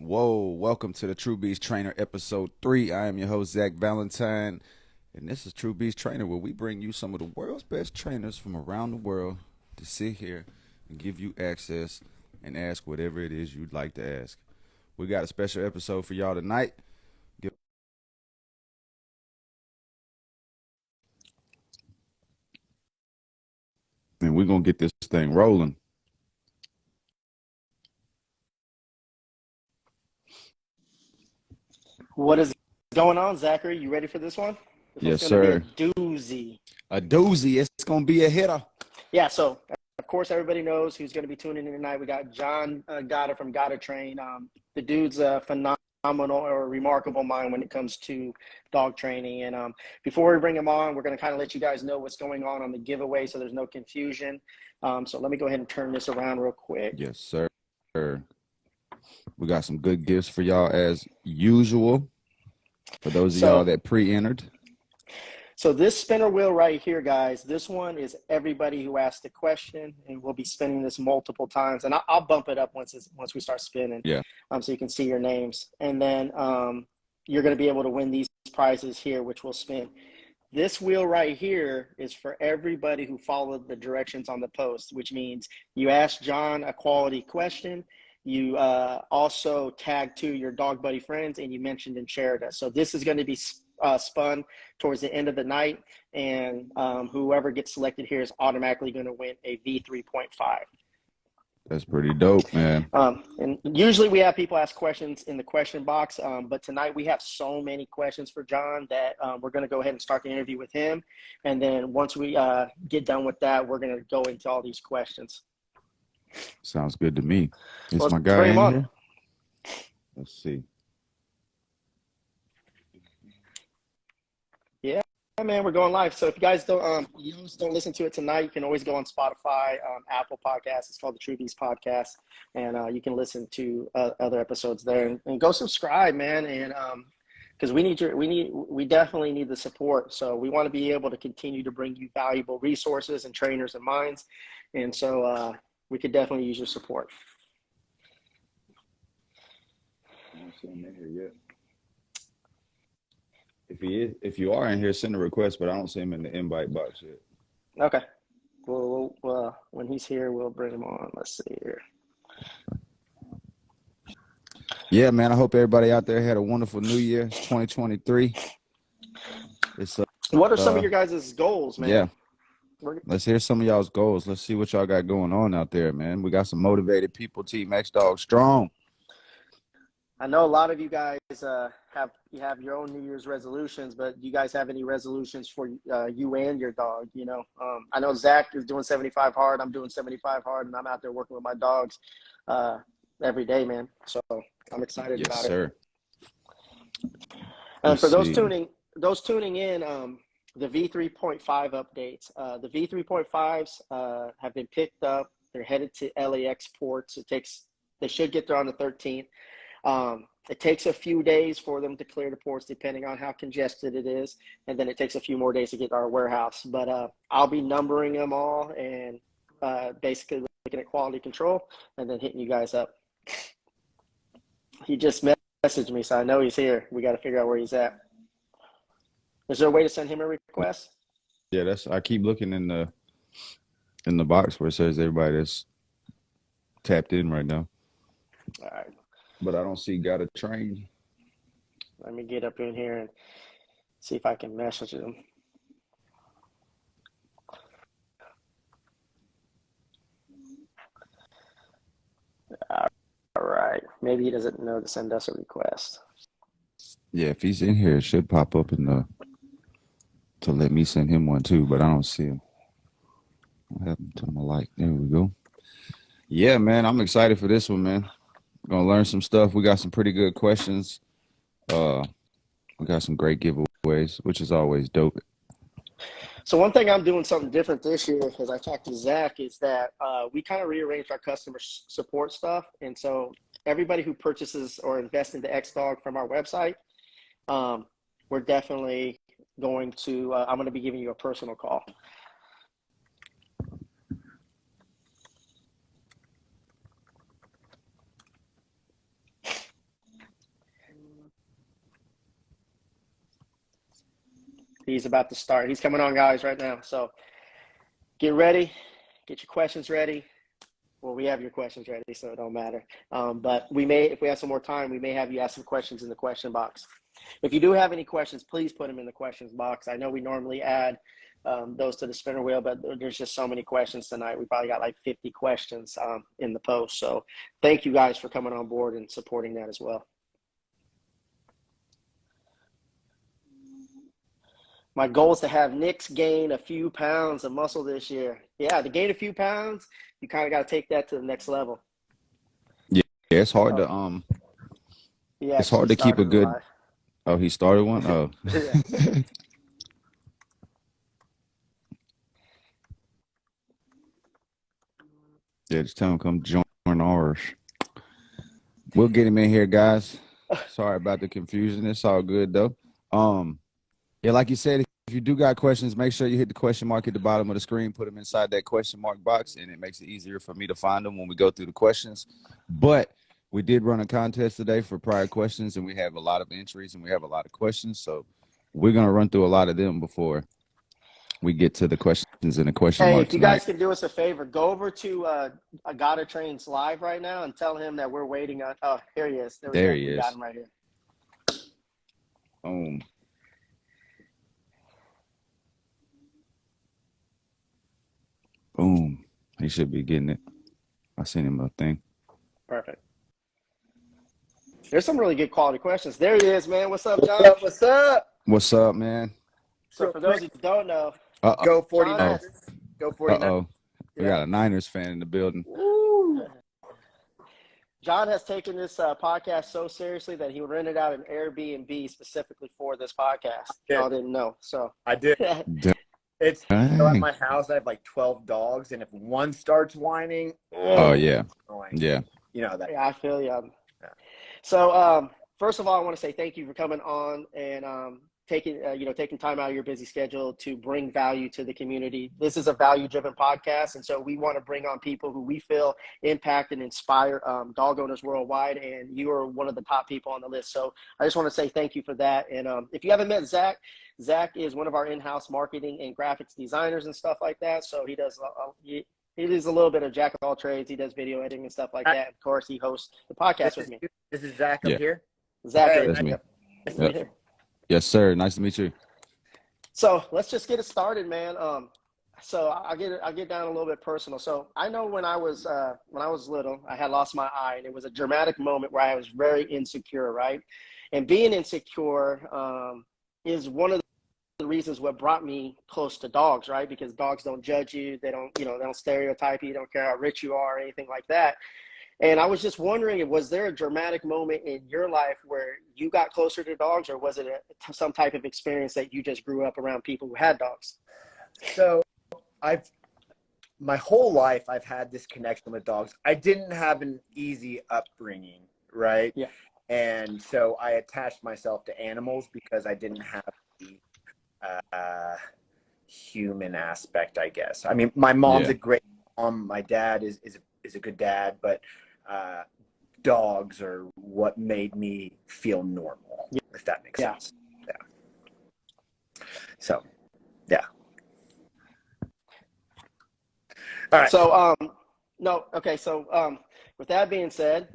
Whoa, welcome to the True Beast Trainer Ep.3. I am your host, Zak Valentine, and this is True Beast Trainer, where we bring you some of the world's best trainers from around the world to sit here and give you access and ask whatever it is you'd like to ask. We got a special episode for y'all tonight. And we're going to get this thing rolling. What is going on, Zachary? You ready for this one? This Yes, one's going sir. to be a doozy. A doozy. It's going to be a hitter. Yeah, so of course everybody knows who's going to be tuning in tonight. We got John Gotta from Gotta Train. The dude's a phenomenal or remarkable mind when it comes to dog training. And before we bring him on, we're going to kind of let you guys know what's going on the giveaway so there's no confusion. So let me go ahead and turn this around real quick. Yes, sir. We got some good gifts for y'all as usual. For those of y'all that pre-entered. So this spinner wheel right here, guys, this one is everybody who asked a question, and we'll be spinning this multiple times. And I'll bump it up once we start spinning. Yeah. So you can see your names. And then you're going to be able to win these prizes here, which we'll spin. This wheel right here is for everybody who followed the directions on the post, which means you asked John a quality question. You also tagged to your dog buddy friends, and you mentioned and shared us. So this is going to be spun towards the end of the night, and whoever gets selected here is automatically going to win a V3.5. That's pretty dope, man. And usually we have people ask questions in the question box, but tonight we have so many questions for John that we're going to go ahead and start the interview with him. And then once we get done with that, we're going to go into all these questions. Sounds good to me. Is Well, my guy in here? Let's see. Yeah, man, we're going live. So if you guys don't listen to it tonight, you can always go on Spotify, Apple Podcasts. It's called the True Beast Podcast, and you can listen to other episodes there. And go subscribe, man. And because we definitely need the support. So we want to be able to continue to bring you valuable resources and trainers and minds. And so we could definitely use your support. I don't see him in here yet. If you are in here, send a request, but I don't see him in the invite box yet. Okay. Well, when he's here, we'll bring him on. Let's see here. Yeah, man. I hope everybody out there had a wonderful New Year. It's 2023. What are some of your guys' goals, man? Yeah. Let's hear some of y'all's goals. Let's see what y'all got going on out there, man. We got some motivated people. Team X Dog strong. I know a lot of you guys have your own New Year's resolutions, but do you guys have any resolutions for you and your dog? You know, I know Zach is doing 75 hard. I'm doing 75 hard, and I'm out there working with my dogs every day, man. So I'm excited about it. And for those tuning in, the V3.5 updates. The V3.5s have been picked up. They're headed to LAX ports. They should get there on the 13th. It takes a few days for them to clear the ports, depending on how congested it is. And then it takes a few more days to get to our warehouse. But I'll be numbering them all and basically looking at quality control and then hitting you guys up. He just messaged me, so I know he's here. We got to figure out where he's at. Is there a way to send him a request? Yeah, I keep looking in the box where it says everybody that's tapped in right now. All right. But I don't see Gotta Train. Let me get up in here and see if I can message him. All right. Maybe he doesn't know to send us a request. Yeah, if he's in here, it should pop up to let me send him one too, but I don't see him. What happened to my light? There we go. Yeah, man, I'm excited for this one, man. Gonna learn some stuff. We got some pretty good questions. We got some great giveaways, which is always dope. So one thing I'm doing something different this year, as I talked to Zach, is that we kind of rearranged our customer support stuff. And so everybody who purchases or invests into X-Dog from our website, we're definitely going to, I'm going to be giving you a personal call. He's about to start. He's coming on, guys, right now. So get ready. Get your questions ready. Well, we have your questions ready, so it don't matter. But we may, if we have some more time, we may have you ask some questions in the question box. If you do have any questions, please put them in the questions box. I know we normally add those to the spinner wheel, but there's just so many questions tonight. We probably got like 50 questions in the post. So thank you guys for coming on board and supporting that as well. My goal is to have Nick's gain a few pounds of muscle this year. Yeah, to gain a few pounds, you kind of got to take that to the next level. Yeah, it's hard to it's hard to keep a good. Live. Oh, he started one. Oh, Yeah. Yeah, just tell him come join ours. We'll get him in here, guys. Sorry about the confusion. It's all good though. Yeah, like you said, if you do got questions, make sure you hit the question mark at the bottom of the screen, put them inside that question mark box, and it makes it easier for me to find them when we go through the questions. But we did run a contest today for prior questions, and we have a lot of entries and we have a lot of questions. So we're going to run through a lot of them before we get to the questions in the question mark if you tonight. guys can do us a favor, go over to Agata Trains live right now and tell him that we're waiting on. Oh, here he is. There he is. We got him right here. Boom. Boom. He should be getting it. I sent him a thing. Perfect. There's some really good quality questions. There he is, man. What's up, John? What's up? What's up, man? So for those who don't know, go 49ers. John, Go 49ers. Uh-oh. We got a Niners fan in the building. Woo. John has taken this podcast so seriously that he rented out an Airbnb specifically for this podcast. Y'all didn't know. So I did. It's so at my house, I have like 12 dogs, and if one starts whining, yeah. annoying. Yeah. You know that. Yeah, I feel you. Yeah. So first of all, I want to say thank you for coming on and taking time out of your busy schedule to bring value to the community. This is a value-driven podcast, and so we want to bring on people who we feel impact and inspire dog owners worldwide, and you are one of the top people on the list. So I just want to say thank you for that. And if you haven't met Zak, Zak is one of our in-house marketing and graphics designers and stuff like that. So he does he is a little bit of jack of all trades. He does video editing and stuff like that. Of course, he hosts the podcast with me. This is Zak up here. Zak, Hey, that's me. nice to meet you. Yes, sir. Nice to meet you. So let's just get it started, man. So I'll get down a little bit personal. So I know when I was little, I had lost my eye, and it was a dramatic moment where I was very insecure, right? And being insecure is one of the reasons what brought me close to dogs, right? Because dogs don't judge you, they don't stereotype you, don't care how rich you are or anything like that. And I was just wondering, was there a dramatic moment in your life where you got closer to dogs, or was it some type of experience that you just grew up around people who had dogs? So my whole life, I've had this connection with dogs. I didn't have an easy upbringing, right? Yeah. And so I attached myself to animals because I didn't have the human aspect, I guess. I mean, my mom's a great mom. My dad is a good dad, but dogs are what made me feel normal, if that makes sense. Yeah. So, yeah. All right. So, with that being said,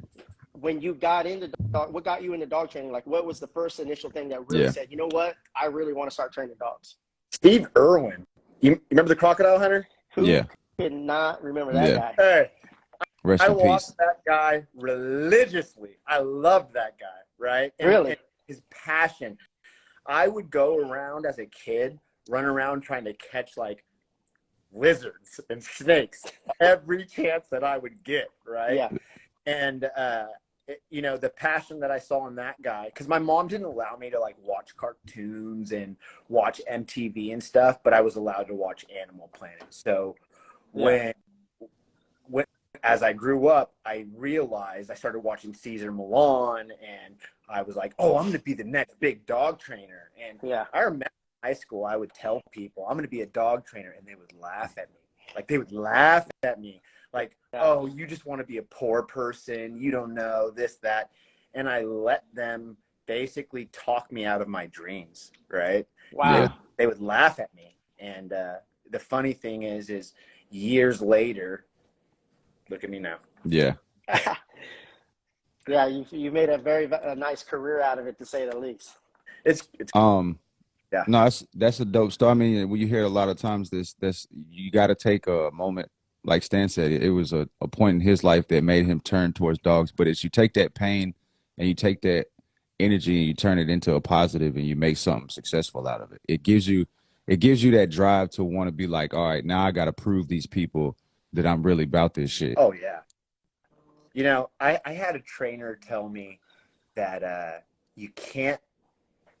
when you got into dog, what got you into dog training? Like, what was the first initial thing that really said, you know what, I really want to start training dogs? Steve Irwin. You remember the crocodile hunter? Who could not remember that guy? Hey, Rest I in watched peace. that guy religiously. I loved that guy, right? Really? And his passion. I would go around as a kid, run around trying to catch like lizards and snakes every chance that I would get, right? Yeah. And the passion that I saw in that guy, because my mom didn't allow me to like watch cartoons and watch MTV and stuff, but I was allowed to watch Animal Planet. So when as I grew up, I realized I started watching Cesar Millan, and I was like, oh, I'm going to be the next big dog trainer. And I remember in high school, I would tell people I'm going to be a dog trainer, and they would laugh at me. Like, they would laugh at me. Like, oh, you just want to be a poor person. You don't know this, that. And I let them basically talk me out of my dreams, right? Wow. they would laugh at me. And the funny thing is years later, look at me now. Yeah. Yeah, you made a nice career out of it, to say the least. It's yeah. No, that's a dope story. I mean, when you hear a lot of times this you got to take a moment, like Stan said, it was a point in his life that made him turn towards dogs. But it's you take that pain and you take that energy and you turn it into a positive and you make something successful out of it. It gives you that drive to want to be like, all right, now I got to prove these people that I'm really about this shit. Oh yeah. You know, I had a trainer tell me that you can't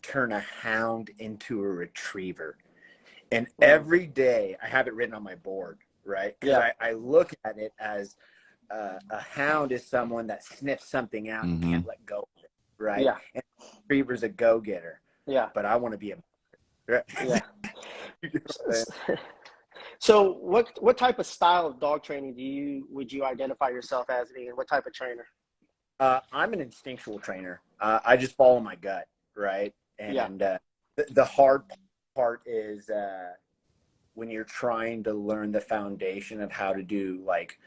turn a hound into a retriever. And every day I have it written on my board, right? Because I look at it as a hound is someone that sniffs something out and can't let go of it, right? Yeah. And a retriever's a go-getter. Yeah. But I want to be a right? Yeah. So what type of style of dog training would you identify yourself as being? What type of trainer? I'm an instinctual trainer. I just follow my gut, right? And the hard part is when you're trying to learn the foundation of how to do like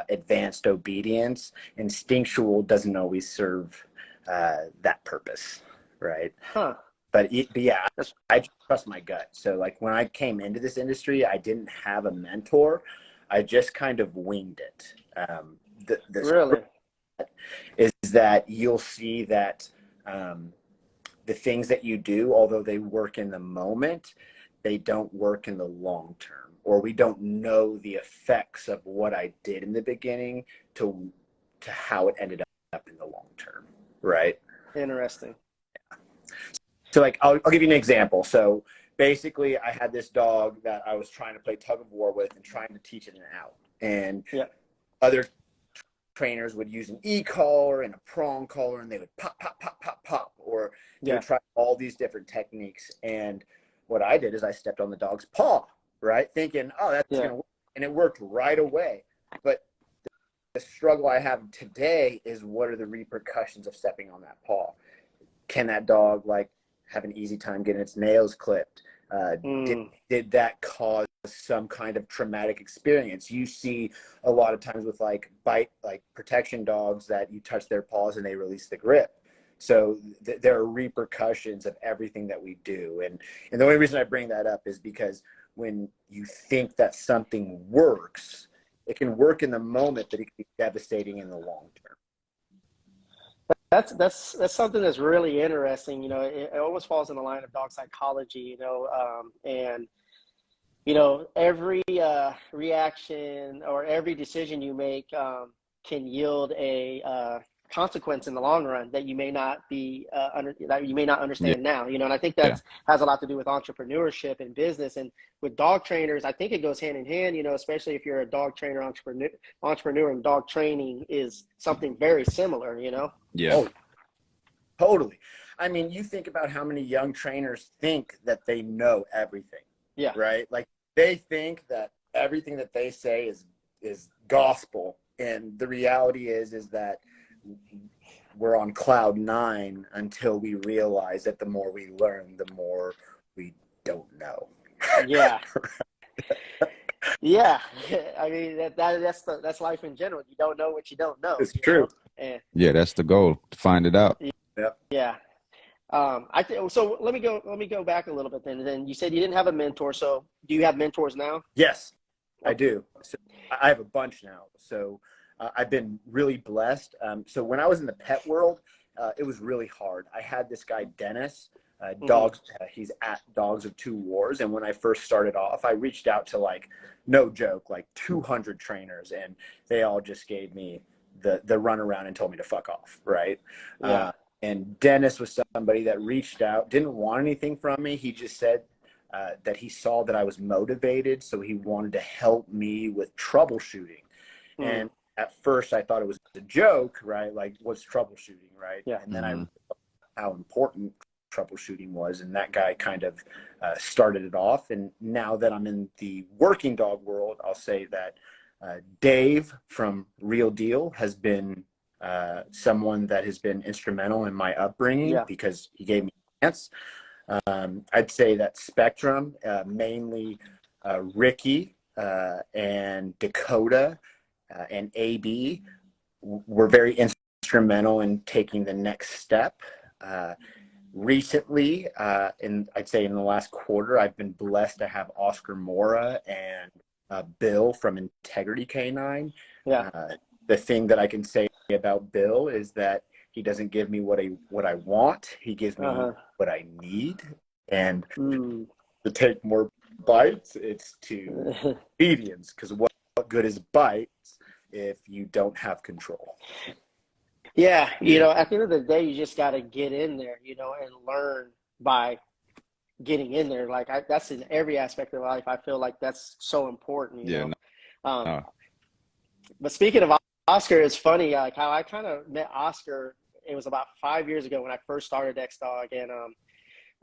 advanced obedience, instinctual doesn't always serve that purpose, right? Huh. But yeah, I just trust my gut. So like when I came into this industry, I didn't have a mentor. I just kind of winged it. Really? Is that you'll see that the things that you do, although they work in the moment, they don't work in the long term, or we don't know the effects of what I did in the beginning to how it ended up in the long term, right? Interesting. So like, I'll give you an example. So basically I had this dog that I was trying to play tug of war with and trying to teach it an out. And other trainers would use an e-collar and a prong collar, and they would pop, pop, pop, pop, pop, or they would try all these different techniques. And what I did is I stepped on the dog's paw, right? Thinking, oh, that's going to work. And it worked right away. But the struggle I have today is what are the repercussions of stepping on that paw? Can that dog like have an easy time getting its nails clipped? Did that cause some kind of traumatic experience? You see a lot of times with like protection dogs that you touch their paws and they release the grip. So there are repercussions of everything that we do. And the only reason I bring that up is because when you think that something works, it can work in the moment, but it can be devastating in the long term. That's something that's really interesting. You know, it almost falls in the line of dog psychology. You know, and you know every reaction or every decision you make can yield a consequence in the long run that you may not be that you may not understand now. You know, and I think that has a lot to do with entrepreneurship and business. And with dog trainers, I think it goes hand in hand. You know, especially if you're a dog trainer, entrepreneur, and dog training is something very similar. You know. Yeah. Oh, totally. I mean, you think about how many young trainers think that they know everything. Yeah. Right? Like they think that everything that they say is gospel. And the reality is that we're on cloud 9 until we realize that the more we learn, the more we don't know. Yeah. Yeah. I mean, that's life in general. You don't know what you don't know. It's true. Yeah, that's the goal, to find it out. Yeah. So let me go back a little bit then. Then you said you didn't have a mentor. So do you have mentors now? Yes, I do. So I have a bunch now. So I've been really blessed. So when I was in the pet world, it was really hard. I had this guy, Dennis, dogs. He's at Dogs of Two Wars. And when I first started off, I reached out to like, no joke, like 200 trainers, and they all just gave me the runaround and told me to fuck off. Right. Yeah. And Dennis was somebody that reached out, didn't want anything from me. He just said that he saw that I was motivated. So he wanted to help me with troubleshooting. And at first I thought it was a joke, right? Like, what's troubleshooting, right? Yeah. And then I realized how important troubleshooting was. And that guy kind of started it off. And now that I'm in the working dog world, I'll say that Dave from Real Deal has been someone that has been instrumental in my upbringing because he gave me a chance. I'd say that Spectrum, mainly Ricky and Dakota and AB were very instrumental in taking the next step. Recently, I'd say in the last quarter, I've been blessed to have Oscar Mora and Bill from Integrity Canine. Yeah. The thing that I can say about Bill is that he doesn't give me what I want. He gives me what I need. And to take more bites, it's to obedience. Because what good is bites if you don't have control? Yeah, at the end of the day, you just got to get in there, and learn by getting in there. Like that's in every aspect of life. I feel like that's so important, you know. But speaking of Oscar, it's funny, like how I kind of met Oscar. It was about 5 years ago when I first started X Dog, and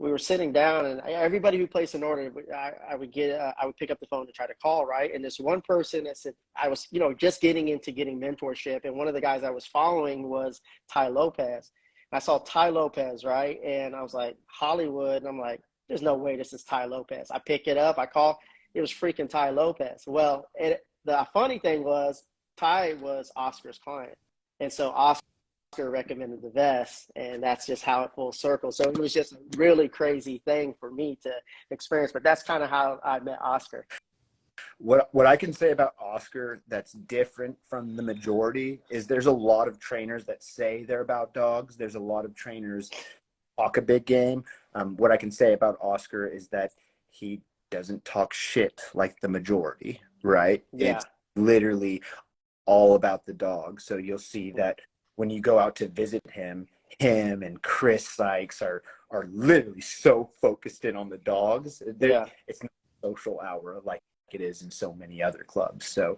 we were sitting down, and everybody who placed an order, I would pick up the phone to try to call, right? And this one person that said, I was, just getting into getting mentorship, and one of the guys I was following was Ty Lopez. And I saw Ty Lopez, right? And I was like, Hollywood, and I'm like, there's no way this is Ty Lopez. I pick it up, I call, it was freaking Ty Lopez. Well, the funny thing was, Ty was Oscar's client, and so Oscar recommended the vest, and that's just how it full circle. So it was just a really crazy thing for me to experience, but that's kind of how I met Oscar. What I can say about Oscar that's different from the majority is there's a lot of trainers that say they're about dogs. There's a lot of trainers talk a big game. What I can say about Oscar is that he doesn't talk shit like the majority, right? Yeah. It's literally all about the dog. So you'll see that when you go out to visit him and Chris Sykes are literally so focused in on the dogs. It's not a social hour like it is in so many other clubs. So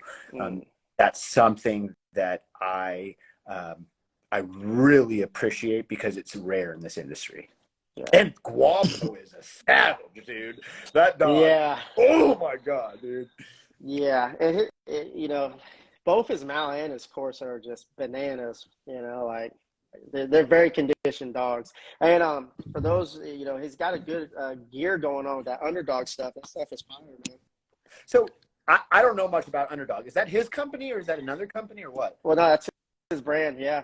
that's something that I really appreciate because it's rare in this industry. Yeah. And Guapo is a savage, dude. That dog. Yeah. Oh my God, dude. Yeah, and both his Mal and his Corso are just bananas. Like they're very conditioned dogs. And for those, he's got a good gear going on with that Underdog stuff. That stuff is fire, man. So I don't know much about Underdog. Is that his company or is that another company or what? Well, no, that's his brand. Yeah,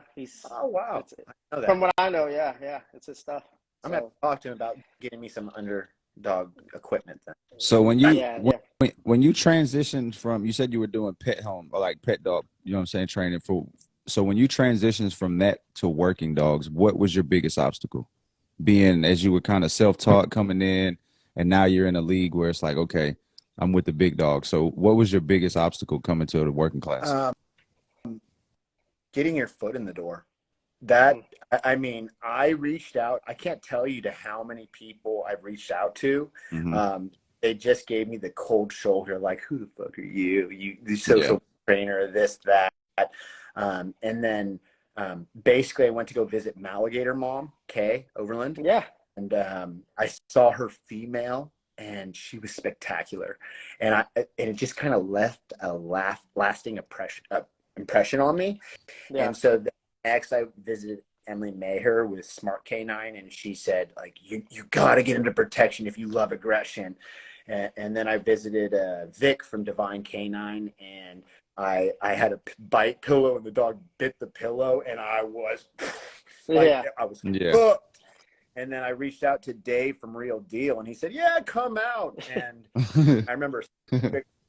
Oh wow! I know that. From what I know, yeah, it's his stuff. I'm gonna talk to him about getting me some Underdog equipment then. So when you transitioned from, you said you were doing pet home or like pet dog, training for. So when you transitioned from that to working dogs, what was your biggest obstacle? Being as you were kind of self-taught coming in, and now you're in a league where it's like, okay, I'm with the big dog. So what was your biggest obstacle coming to the working class? Getting your foot in the door. That, I mean, I reached out. I can't tell you to how many people I've reached out to. Mm-hmm. They just gave me the cold shoulder, like, who the fuck are you? You the social trainer, this, that. And then basically I went to go visit Maligator Mom, Kay Overland. Yeah. And I saw her female, and she was spectacular. And it just kind of left a lasting impression on me. Yeah. And so next I visited Emily Maher with Smart Canine, and she said, like, you got to get into protection if you love aggression. And then I visited Vic from Divine Canine, and I had a bite pillow, and the dog bit the pillow, and I was hooked. And then I reached out to Dave from Real Deal, and he said, yeah, come out. And I remember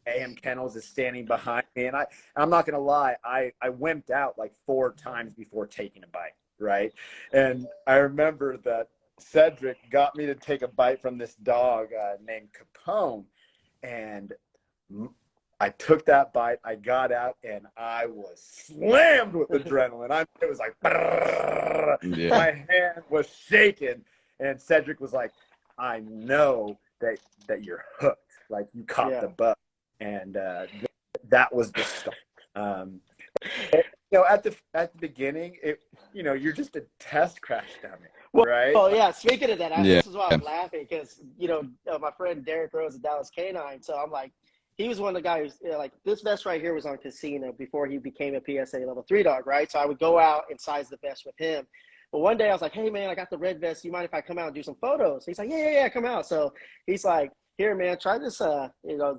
AM Kennels is standing behind me, and I'm not going to lie, I wimped out like 4 times before taking a bite, right? And I remember that Cedric got me to take a bite from this dog named Capone, and I took that bite, I got out, and I was slammed with adrenaline. It was like, my hand was shaking, and Cedric was like, I know that you're hooked, like you caught the bug. And that was the stuff. At the beginning, you're just a test crash dummy, right? Well, yeah. Speaking of that, this is why I'm laughing because my friend Derek Rose at Dallas Canine. So I'm like, he was one of the guys. Like this vest right here was on Casino before he became a PSA level 3 dog, right? So I would go out and size the vest with him. But one day I was like, hey, man, I got the red vest. You mind if I come out and do some photos? He's like, yeah, come out. So he's like, here, man, try this,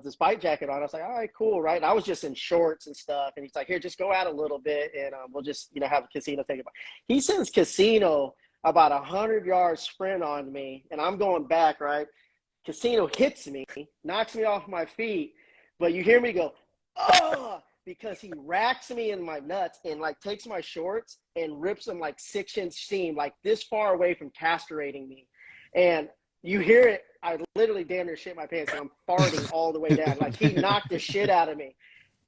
this bike jacket on. I was like, all right, cool, right? And I was just in shorts and stuff. And he's like, here, just go out a little bit, and we'll just, have a Casino take it. He sends Casino about 100-yard sprint on me, and I'm going back, right? Casino hits me, knocks me off my feet, but you hear me go, oh, because he racks me in my nuts and like takes my shorts and rips them like 6-inch seam, like this far away from castrating me. And you hear it, I literally damn near shit my pants and I'm farting all the way down. Like he knocked the shit out of me.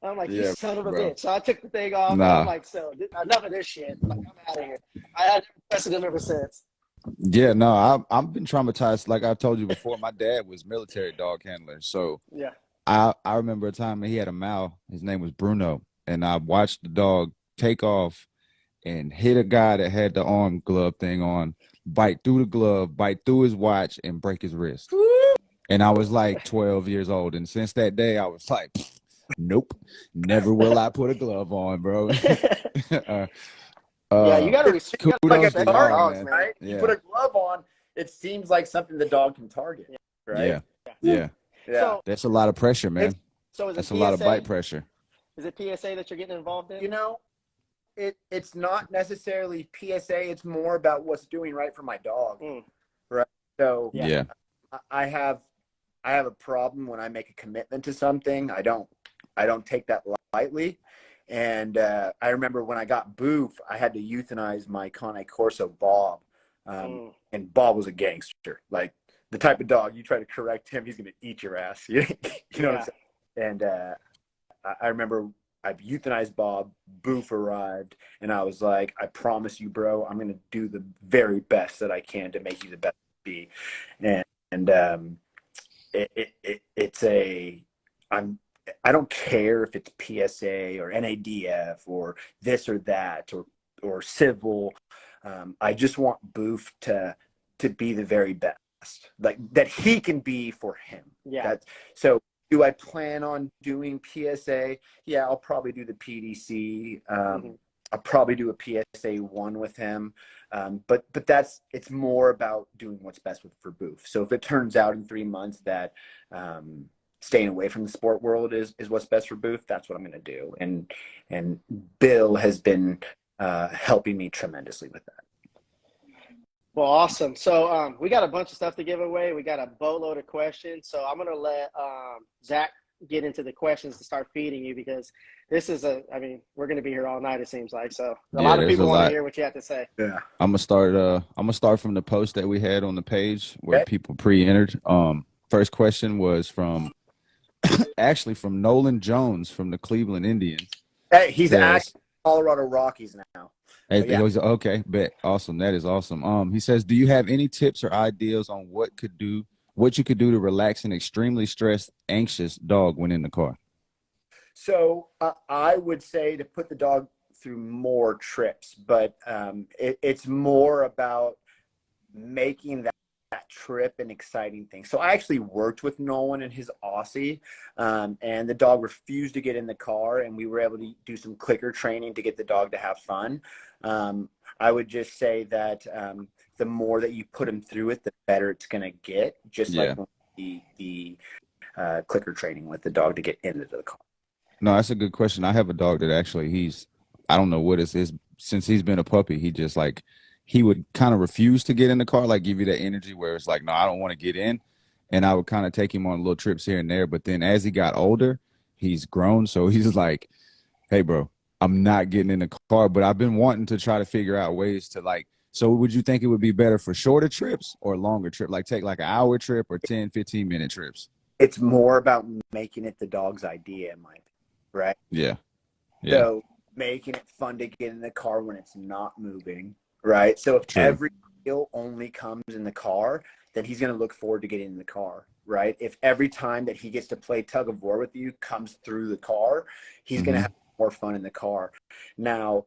I'm like, you son of a bitch. So I took the thing off and I'm like, so enough of this shit. Like, I'm out of here. I had never pressed him ever since. Yeah, no, I've been traumatized. Like I told you before, my dad was military dog handler. So yeah. I remember a time he had a Mal. His name was Bruno. And I watched the dog take off and hit a guy that had the arm glove thing on, bite through the glove, bite through his watch, and break his wrist. And I was like 12 years old. And since that day, I was like, nope, never will I put a glove on, bro. Yeah, you gotta respect to y'all, dogs, man. Right? Yeah. You put a glove on, it seems like something the dog can target, right? Yeah. So that's a lot of pressure, man. So that's a lot of bite pressure. Is it PSA that you're getting involved in? It's not necessarily PSA. It's more about what's doing right for my dog, right? So I have a problem when I make a commitment to something. I don't take that lightly. And I remember when I got Boof, I had to euthanize my Cane Corso Bob, and Bob was a gangster, like the type of dog you try to correct him, he's gonna eat your ass. You know what I'm saying? And I remember I euthanized Bob. Boof arrived, and I was like, I promise you, bro, I'm gonna do the very best that I can to make you the best you be. And I don't care if it's PSA or NADF or this or that or civil. I just want Boof to be the very best, like that he can be for him. So do I plan on doing PSA? Yeah, I'll probably do the PDC. I'll probably do a PSA 1 with him. But it's more about doing what's best for Boof. So if it turns out in 3 months that staying away from the sport world is what's best for Boof, that's what I'm going to do. And Bill has been helping me tremendously with that. Well, awesome. So we got a bunch of stuff to give away. We got a boatload of questions. So I'm going to let Zach get into the questions to start feeding you, because this is we're going to be here all night, it seems like. So a lot of people want to hear what you have to say. Yeah. I'm going to start from the post that we had on the page where people pre-entered. First question was from actually from Nolan Jones from the Cleveland Indians. Hey, he's actually Colorado Rockies now. Okay, bet. Awesome. That is awesome. He says, do you have any tips or ideas on what you could do to relax an extremely stressed, anxious dog when in the car? So I would say to put the dog through more trips, but it's more about making that trip an exciting thing. So I actually worked with Nolan and his Aussie, and the dog refused to get in the car, and we were able to do some clicker training to get the dog to have fun. I would just say that the more that you put him through it, the better it's going to get, just like the clicker training with the dog to get into the car. No, that's a good question. I have a dog that actually I don't know what it is. Since he's been a puppy, he would kind of refuse to get in the car, like give you that energy where it's like, no, I don't want to get in. And I would kind of take him on little trips here and there. But then as he got older, he's grown. So he's like, hey, bro, I'm not getting in the car. But I've been wanting to try to figure out ways to so would you think it would be better for shorter trips or longer trip? Like take like an hour trip or 10, 15-minute trips? It's more about making it the dog's idea, in my opinion, right? Yeah. So making it fun to get in the car when it's not moving. Right. So if every deal only comes in the car, then he's going to look forward to getting in the car. Right. If every time that he gets to play tug of war with you comes through the car, he's going to have more fun in the car. Now,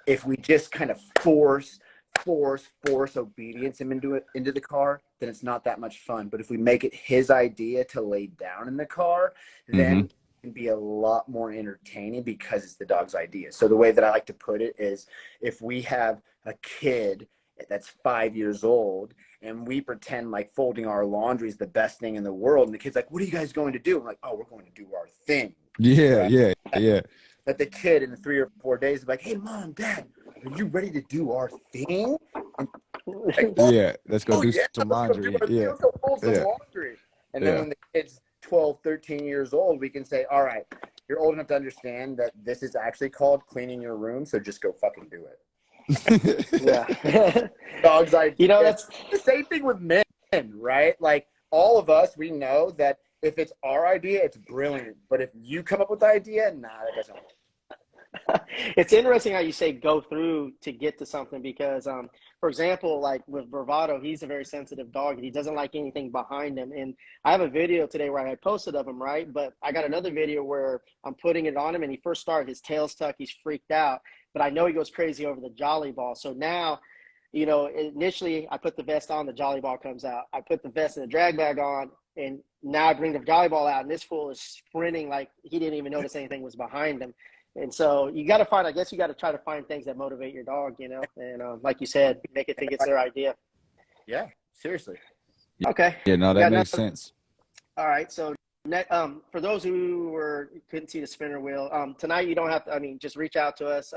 if we just kind of force obedience him into the car, then it's not that much fun. But if we make it his idea to lay down in the car, then can be a lot more entertaining because it's the dog's idea. So the way that I like to put it is, if we have a kid that's 5 years old and we pretend like folding our laundry is the best thing in the world, and the kid's like, what are you guys going to do? I'm like, oh, we're going to do our thing. Yeah, Right? yeah. That the kid in 3 or 4 days is like, hey, mom, dad, are you ready to do our thing? Like, Yeah, let's go do yeah, some let's go do laundry. our thing. Yeah, Let's go fold some yeah, laundry. And then yeah. when the kid's 12, 13 years old, we can say, all right, you're old enough to understand that this is actually called cleaning your room, so just go fucking do it. Yeah. Dog's idea. You know, that's The same thing with men, right? Like, all of us, we know that if it's our idea, it's brilliant. But if you come up with the idea, nah, that doesn't work. it's interesting how you say go through to get to something, because for example, like with Bravado, he's a very sensitive dog and he doesn't like anything behind him. And I have a video today where I had posted of him, right? But I got another video where I'm putting it on him and he first started, his tail's tucked, he's freaked out, but I know he goes crazy over the jolly ball. So now, you know, initially I put the vest on, the jolly ball comes out. I put the vest and the drag bag on, and now I bring the jolly ball out and this fool is sprinting like he didn't even notice anything was behind him. And so you got to find, I guess you got to try to find things that motivate your dog, you know, and like you said, make it think it's their idea. Yeah, seriously. Okay. Yeah, no, that makes sense. All right. So for those who couldn't see the spinner wheel, tonight you don't have to, I mean, just reach out to us.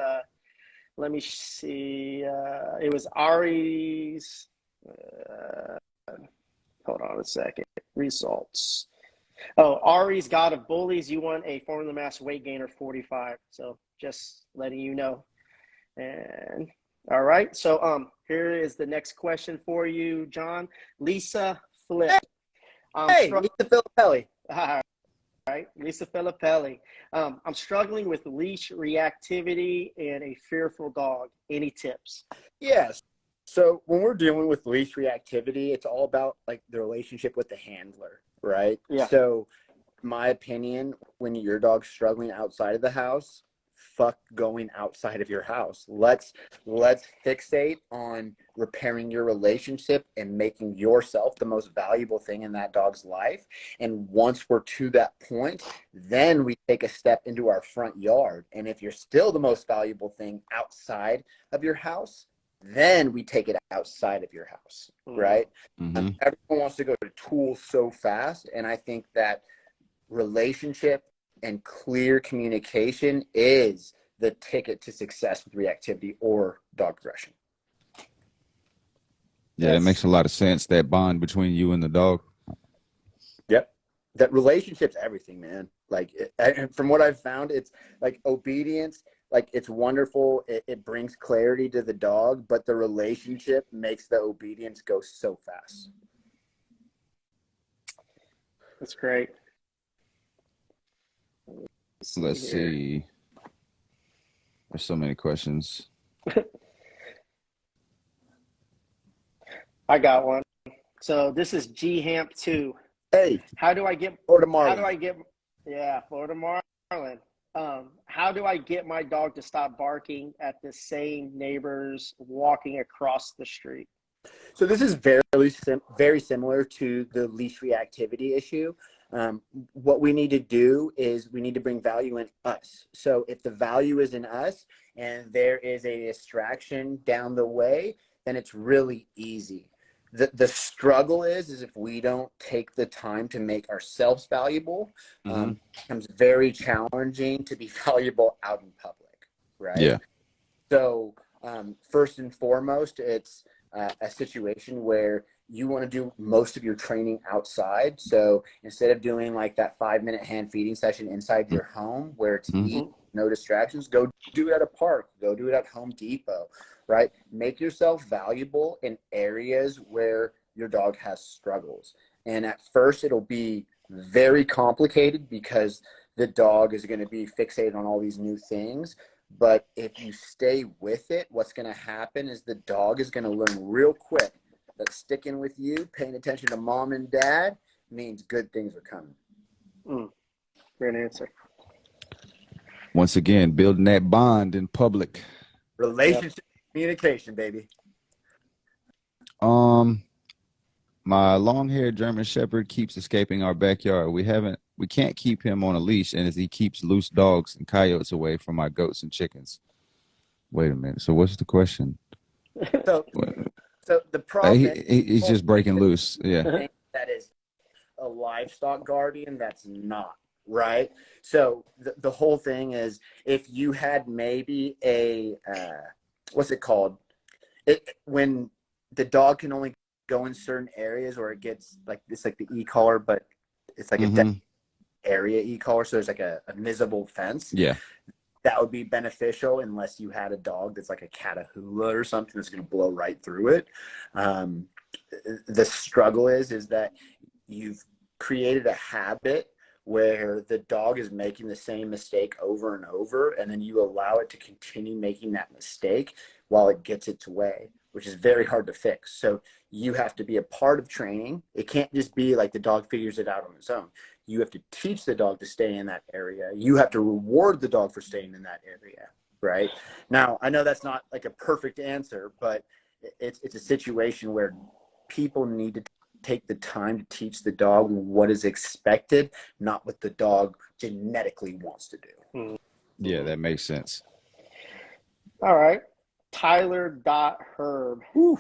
Let me see. It was Ari's, hold on a second, results. Oh, Ari's God of Bullies, you won a Formula Mass weight gainer 45. So just letting you know. And all right. So here is the next question for you, John. Lisa Flip. Hey, Lisa Filippelli. All right, Lisa Filippelli. I'm struggling with leash reactivity and a fearful dog. Any tips? Yes. So when we're dealing with leash reactivity, it's all about like the relationship with the handler, right? Yeah. So my opinion, when your dog's struggling outside of the house, fuck going outside of your house. Let's fixate on repairing your relationship and making yourself the most valuable thing in that dog's life. And once we're to that point, then we take a step into our front yard. And if you're still the most valuable thing outside of your house, then we take it outside of your house, right? Mm-hmm. Everyone wants to go to tools so fast, and I think that relationship and clear communication is the ticket to success with reactivity or dog aggression. Yeah, that makes a lot of sense, that bond between you and the dog. Yep. That relationship's everything, man. Like, from what I've found, it's like obedience. Like, it's wonderful. It brings clarity to the dog, but the relationship makes the obedience go so fast. That's great. Let's see. There's so many questions. I got one. So this is G-Hamp2. Hey, Florida Marlin. How do I get my dog to stop barking at the same neighbors walking across the street? So this is very similar to the leash reactivity issue. What we need to do is we need to bring value in us. So if the value is in us and there is a distraction down the way, then it's really easy. The struggle is if we don't take the time to make ourselves valuable, it becomes very challenging to be valuable out in public, right? Yeah. So first and foremost, it's a situation where you want to do most of your training outside. So instead of doing like that 5-minute hand feeding session inside your home where it's easy, no distractions, go do it at a park, go do it at Home Depot, right? Make yourself valuable in areas where your dog has struggles. And at first it'll be very complicated because the dog is going to be fixated on all these new things. But if you stay with it, what's going to happen is the dog is going to learn real quick that sticking with you, paying attention to mom and dad means good things are coming. Great answer. Once again, building that bond in public. Relationship communication, baby. My long-haired German Shepherd keeps escaping our backyard. We haven't We can't keep him on a leash, and as he keeps loose dogs and coyotes away from my goats and chickens. Wait a minute. So what's the question? So, What- so the problem is, he's well, just breaking loose. Yeah. that is a livestock guardian. That's not right. So the whole thing is, if you had maybe a what's it called? When the dog can only go in certain areas, or it gets like it's like the e-collar, but it's like a Mm-hmm. area e-collar, so there's like a visible fence. Yeah. That would be beneficial unless you had a dog that's like a Catahoula or something that's going to blow right through it. The struggle is that you've created a habit where the dog is making the same mistake over and over, and then you allow it to continue making that mistake while it gets its way, which is very hard to fix. So you have to be a part of training. It can't just be like the dog figures it out on its own. You have to teach the dog to stay in that area. You have to reward the dog for staying in that area, right? Now, I know that's not like a perfect answer, but it's a situation where people need to take the time to teach the dog what is expected, not what the dog genetically wants to do. Yeah, that makes sense. All right. Tyler.Herb. Whew.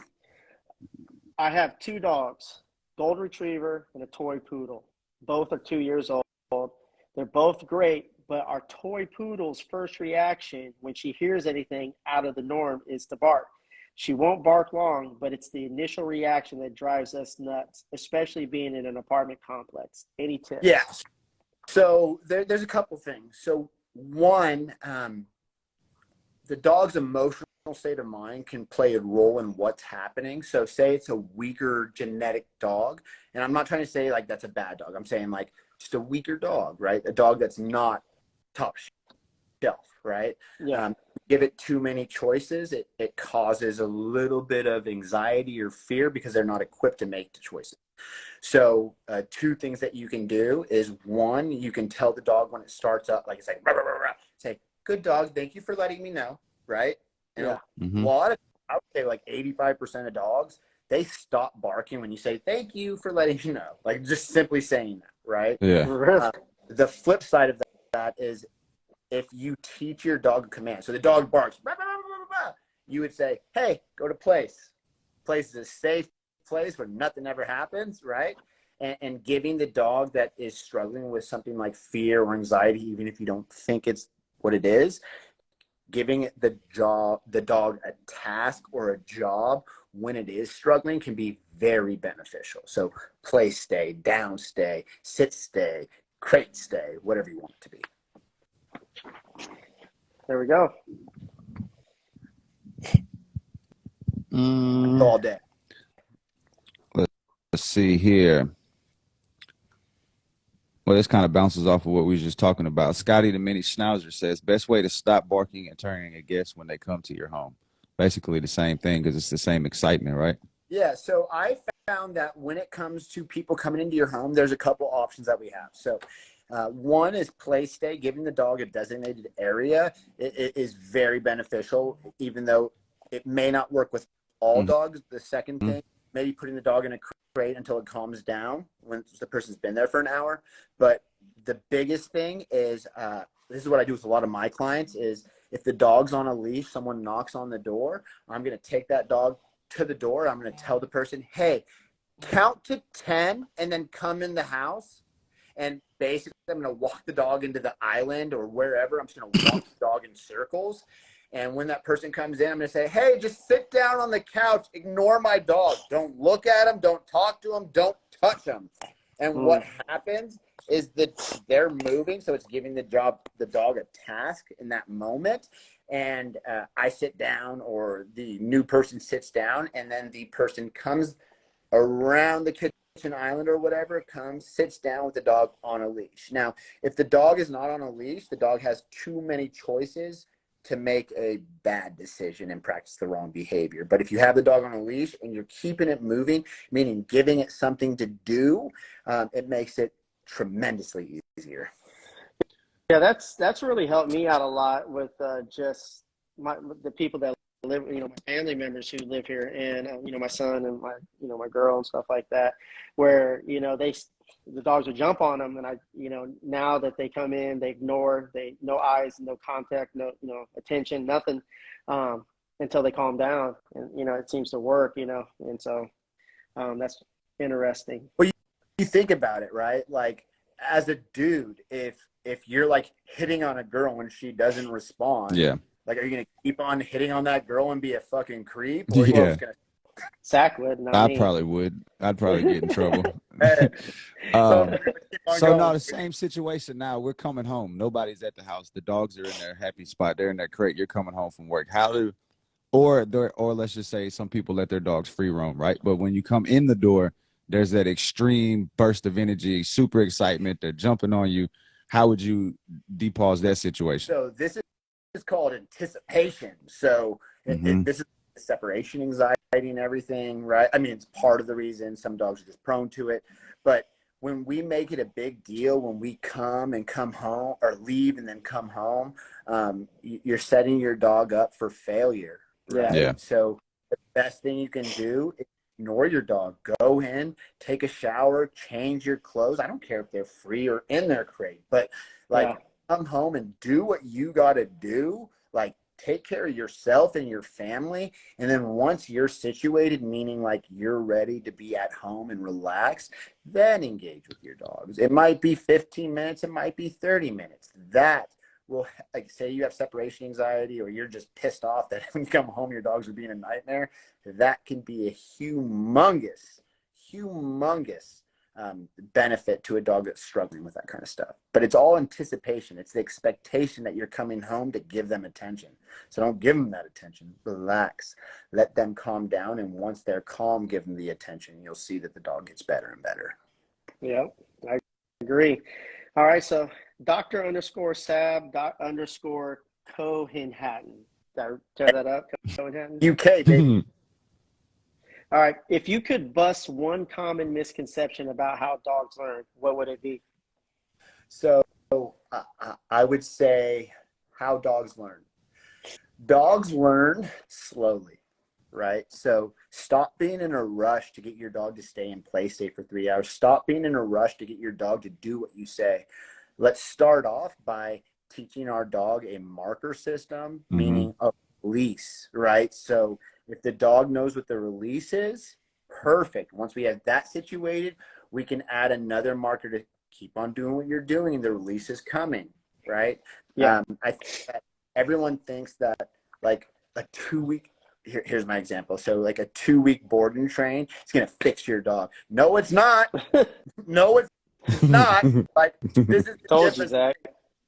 I have 2 dogs, golden retriever and a toy poodle. Both are 2 years old. They're both great, but our toy poodle's first reaction when she hears anything out of the norm is to bark. She won't bark long, but it's the initial reaction that drives us nuts, especially being in an apartment complex. Any tips? Yeah. So there's a couple things. So one, the dog's emotional state of mind can play a role in what's happening. So say it's a weaker genetic dog, and I'm not trying to say like that's a bad dog. I'm saying like just a weaker dog, right? A dog that's not top shelf, right? Yeah. Give it too many choices, it causes a little bit of anxiety or fear because they're not equipped to make the choices. So 2 things that you can do is, one, you can tell the dog when it starts up, like it's like, rah, rah, rah, rah. Say, good dog, thank you for letting me know, right? And Yeah. Mm-hmm. a lot of, I would say like 85% of dogs, they stop barking when you say, thank you for letting me know. Like just simply saying that, right? Yeah. The flip side of that is, if you teach your dog a command, so the dog barks, rah, rah, rah, rah, rah, you would say, hey, go to place. Place is a safe place where nothing ever happens, right? And giving the dog that is struggling with something like fear or anxiety, even if you don't think it's what it is, giving the dog a task or a job when it is struggling can be very beneficial. So play stay, down stay, sit stay, crate stay, whatever you want it to be. There we go. All day. Let's see here. Well, this kind of bounces off of what we were just talking about. Scotty the Mini Schnauzer says, best way to stop barking and turning a guest when they come to your home. Basically the same thing because it's the same excitement, right? Yeah, so I found that when it comes to people coming into your home, there's a couple options that we have. So one is play stay. Giving the dog a designated area it is very beneficial, even though it may not work with all dogs. The second thing, maybe putting the dog in a crate until it calms down when the person's been there for an hour. But the biggest thing is, this is what I do with a lot of my clients, is if the dog's on a leash, someone knocks on the door, I'm going to take that dog to the door. I'm going to tell the person, hey, count to 10 and then come in the house. And basically, I'm going to walk the dog into the island or wherever. I'm just going to walk the dog in circles. And when that person comes in, I'm going to say, hey, just sit down on the couch. Ignore my dog. Don't look at him. Don't talk to him. Don't touch him. And what happens is that they're moving. So it's giving the dog a task in that moment. And I sit down, or the new person sits down, and then the person comes around the kitchen island or whatever, sits down with the dog on a leash. Now, if the dog is not on a leash, the dog has too many choices to make a bad decision and practice the wrong behavior. But if you have the dog on a leash and you're keeping it moving, meaning giving it something to do, it makes it tremendously easier. Yeah, that's really helped me out a lot with just the people that live, my family members who live here, and my son and my my girl and stuff like that, where the dogs would jump on them, and now that they come in, they ignore, no eyes, no contact, no attention, nothing, until they calm down, and it seems to work, and so that's interesting. Well, you think about it, right? Like, as a dude, if you're like hitting on a girl when she doesn't respond, Yeah. like, are you gonna keep on hitting on that girl and be a fucking creep, or are you Yeah. just gonna? Zach would, not I me. probably would. I'd probably get in trouble. So, No, the same situation now. We're coming home. Nobody's at the house. The dogs are in their happy spot. They're in their crate. You're coming home from work. Or let's just say some people let their dogs free roam, right? But when you come in the door, there's that extreme burst of energy, super excitement. They're jumping on you. How would you depause that situation? So this is called anticipation. So Mhm. this is separation anxiety and everything, right? I mean, it's part of the reason some dogs are just prone to it. But when we make it a big deal, when we come home, or leave and then come home, you're setting your dog up for failure, right? Yeah. So the best thing you can do is ignore your dog. Go in, take a shower, change your clothes. I don't care if they're free or in their crate, but like, come home and do what you got to do. Like, take care of yourself and your family. And then once you're situated, meaning like you're ready to be at home and relax, then engage with your dogs. It might be 15 minutes. It might be 30 minutes. That will, like, say you have separation anxiety, or you're just pissed off that when you come home, your dogs are being a nightmare. That can be a humongous benefit to a dog that's struggling with that kind of stuff. But it's all anticipation. It's the expectation that you're coming home to give them attention. So don't give them that attention. Relax. Let them calm down. And once they're calm, give them the attention. You'll see that the dog gets better and better. Yeah, I agree. All right, so Dr._Sab _Cohenhattan. Did I tear that up? Cohenhattan? UK, baby. All right. If you could bust one common misconception about how dogs learn, what would it be? So I would say how dogs learn. Dogs learn slowly, right? So stop being in a rush to get your dog to stay in play state for 3 hours. Stop being in a rush to get your dog to do what you say. Let's start off by teaching our dog a marker system, meaning a release, right? So if the dog knows what the release is, perfect. Once we have that situated, we can add another marker to keep on doing what you're doing, and the release is coming, right? Yeah. I think that everyone thinks that like a 2-week, here's my example. So like a 2-week board and train, it's going to fix your dog. No, it's not. No, it's not. Like, this is the Told difference. you, Zach.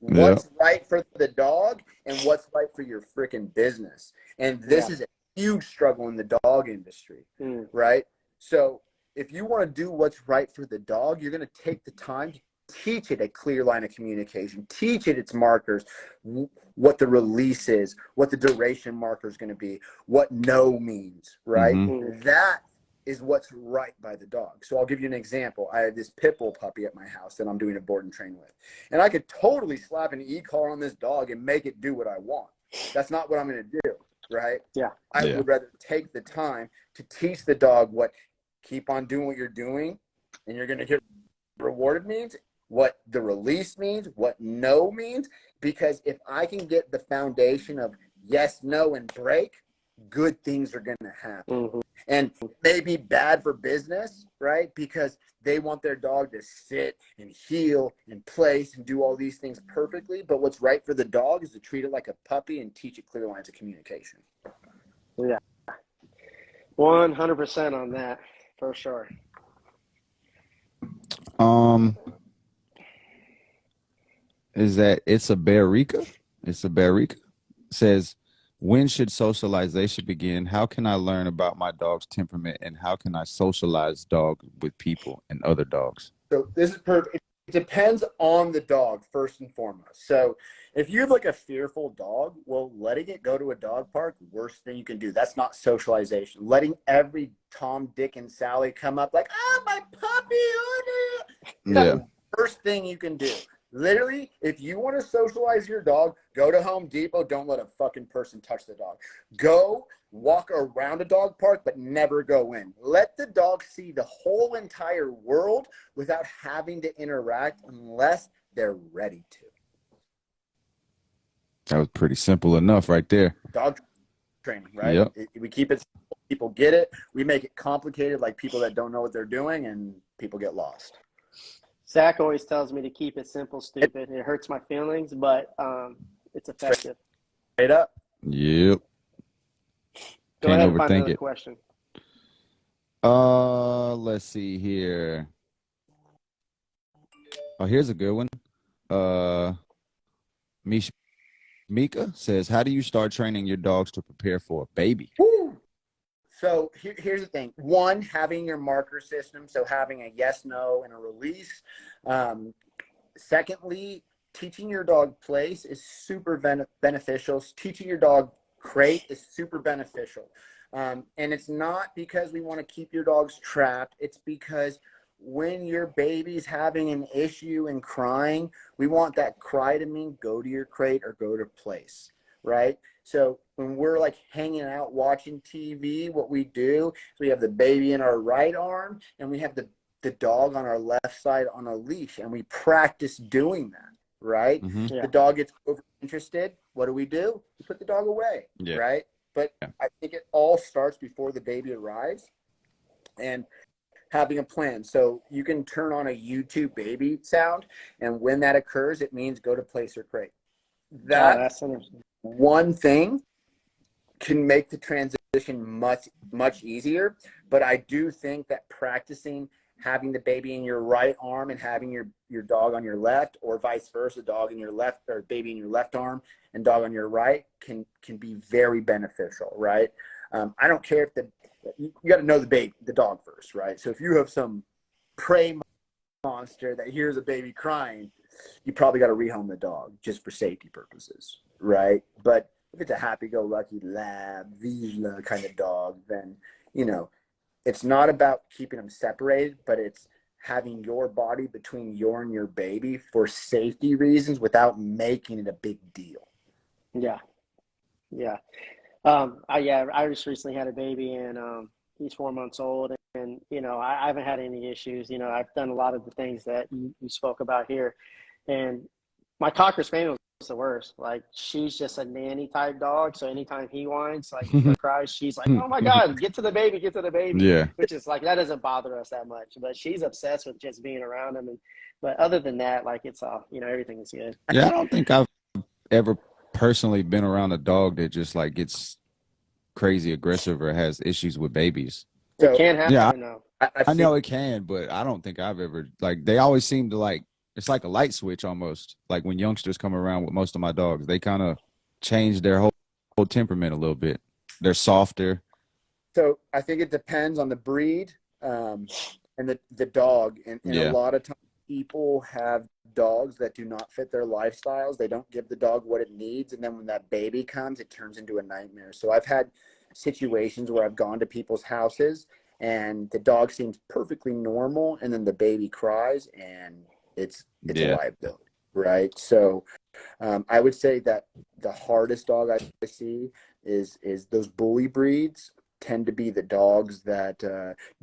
What's right for the dog and what's right for your freaking business. And this is a huge struggle in the dog industry, right? So if you want to do what's right for the dog, you're going to take the time to teach it a clear line of communication, teach it its markers, what the release is, what the duration marker is going to be, what no means, right? That is what's right by the dog. So I'll give you an example. I have this pit bull puppy at my house that I'm doing a board and train with. And I could totally slap an e-collar on this dog and make it do what I want. That's not what I'm going to do, right? Yeah. I would rather take the time to teach the dog what keep on doing what you're doing and you're going to get rewarded means, what the release means, what no means. Because if I can get the foundation of yes, no, and break, good things are going to happen. And it may be bad for business, right? Because they want their dog to sit and heel and place and do all these things perfectly. But what's right for the dog is to treat it like a puppy and teach it clear lines of communication. Yeah. 100% on that, for sure. Is that it's a Barica? It's a Barica. Says, when should socialization begin? How can I learn about my dog's temperament, and how can I socialize dog with people and other dogs? So this is perfect. It depends on the dog, first and foremost. So if you have like a fearful dog, well, letting it go to a dog park, worst thing you can do. That's not socialization. Letting every Tom, Dick, and Sally come up like, oh, my puppy. Yeah. Worst thing you can do. Literally, if you want to socialize your dog, go to Home Depot. Don't let a fucking person touch the dog. Go walk around a dog park, but never go in. Let the dog see the whole entire world without having to interact unless they're ready to. That was pretty simple enough right there. Dog training, right? Yep. We keep it simple. People get it. We make it complicated, like people that don't know what they're doing, and people get lost. Zach always tells me to keep it simple, stupid. It hurts my feelings, but it's effective. Straight up. Yep. Go Can't ahead and find overthink another it. question. Let's see here. Oh, here's a good one. Mika says, how do you start training your dogs to prepare for a baby? Woo! So here's the thing. One, having your marker system, so having a yes, no, and a release. Secondly, teaching your dog place is super beneficial. Teaching your dog crate is super beneficial. And it's not because we want to keep your dogs trapped. It's because when your baby's having an issue and crying, we want that cry to mean go to your crate or go to place, right? So when we're like hanging out watching TV, what we do is we have the baby in our right arm and we have the dog on our left side on a leash, and we practice doing that, right? Mm-hmm. Yeah. The dog gets over interested. What do? We put the dog away, Yeah. right? But I think it all starts before the baby arrives and having a plan. So you can turn on a YouTube baby sound, and when that occurs, it means go to place or crate. That's interesting. One thing can make the transition much easier, but I do think that practicing having the baby in your right arm and having your dog on your left, or vice versa, dog in your left or baby in your left arm and dog on your right can be very beneficial, right? I don't care if you got to know the dog first, right? So if you have some prey monster that hears a baby crying, you probably got to rehome the dog just for safety purposes, right? But if it's a happy-go-lucky lab, Vizsla kind of dog, then, it's not about keeping them separated, but it's having your body between your baby for safety reasons without making it a big deal. Yeah. I just recently had a baby, and he's 4 months old, and I haven't had any issues. I've done a lot of the things that you spoke about here, and my Cocker Spaniel is the worst. Like, she's just a nanny type dog, so anytime he whines, like, or cries, she's like, oh my God, get to the baby. Yeah. Which is like, that doesn't bother us that much, but she's obsessed with just being around him. But other than that, like, it's all, everything is good. Yeah, I don't think I've ever personally been around a dog that just like gets crazy aggressive or has issues with babies. It can happen. Yeah, No. I know it can, but I don't think I've ever, like, they always seem to, like, it's like a light switch almost. Like when youngsters come around with most of my dogs, they kind of change their whole temperament a little bit. They're softer. So I think it depends on the breed and the dog. And Yeah. A lot of times people have dogs that do not fit their lifestyles. They don't give the dog what it needs. And then when that baby comes, it turns into a nightmare. So I've had situations where I've gone to people's houses and the dog seems perfectly normal, and then the baby cries, and it's a liability, right? So I would say that the hardest dog I see is those bully breeds tend to be the dogs that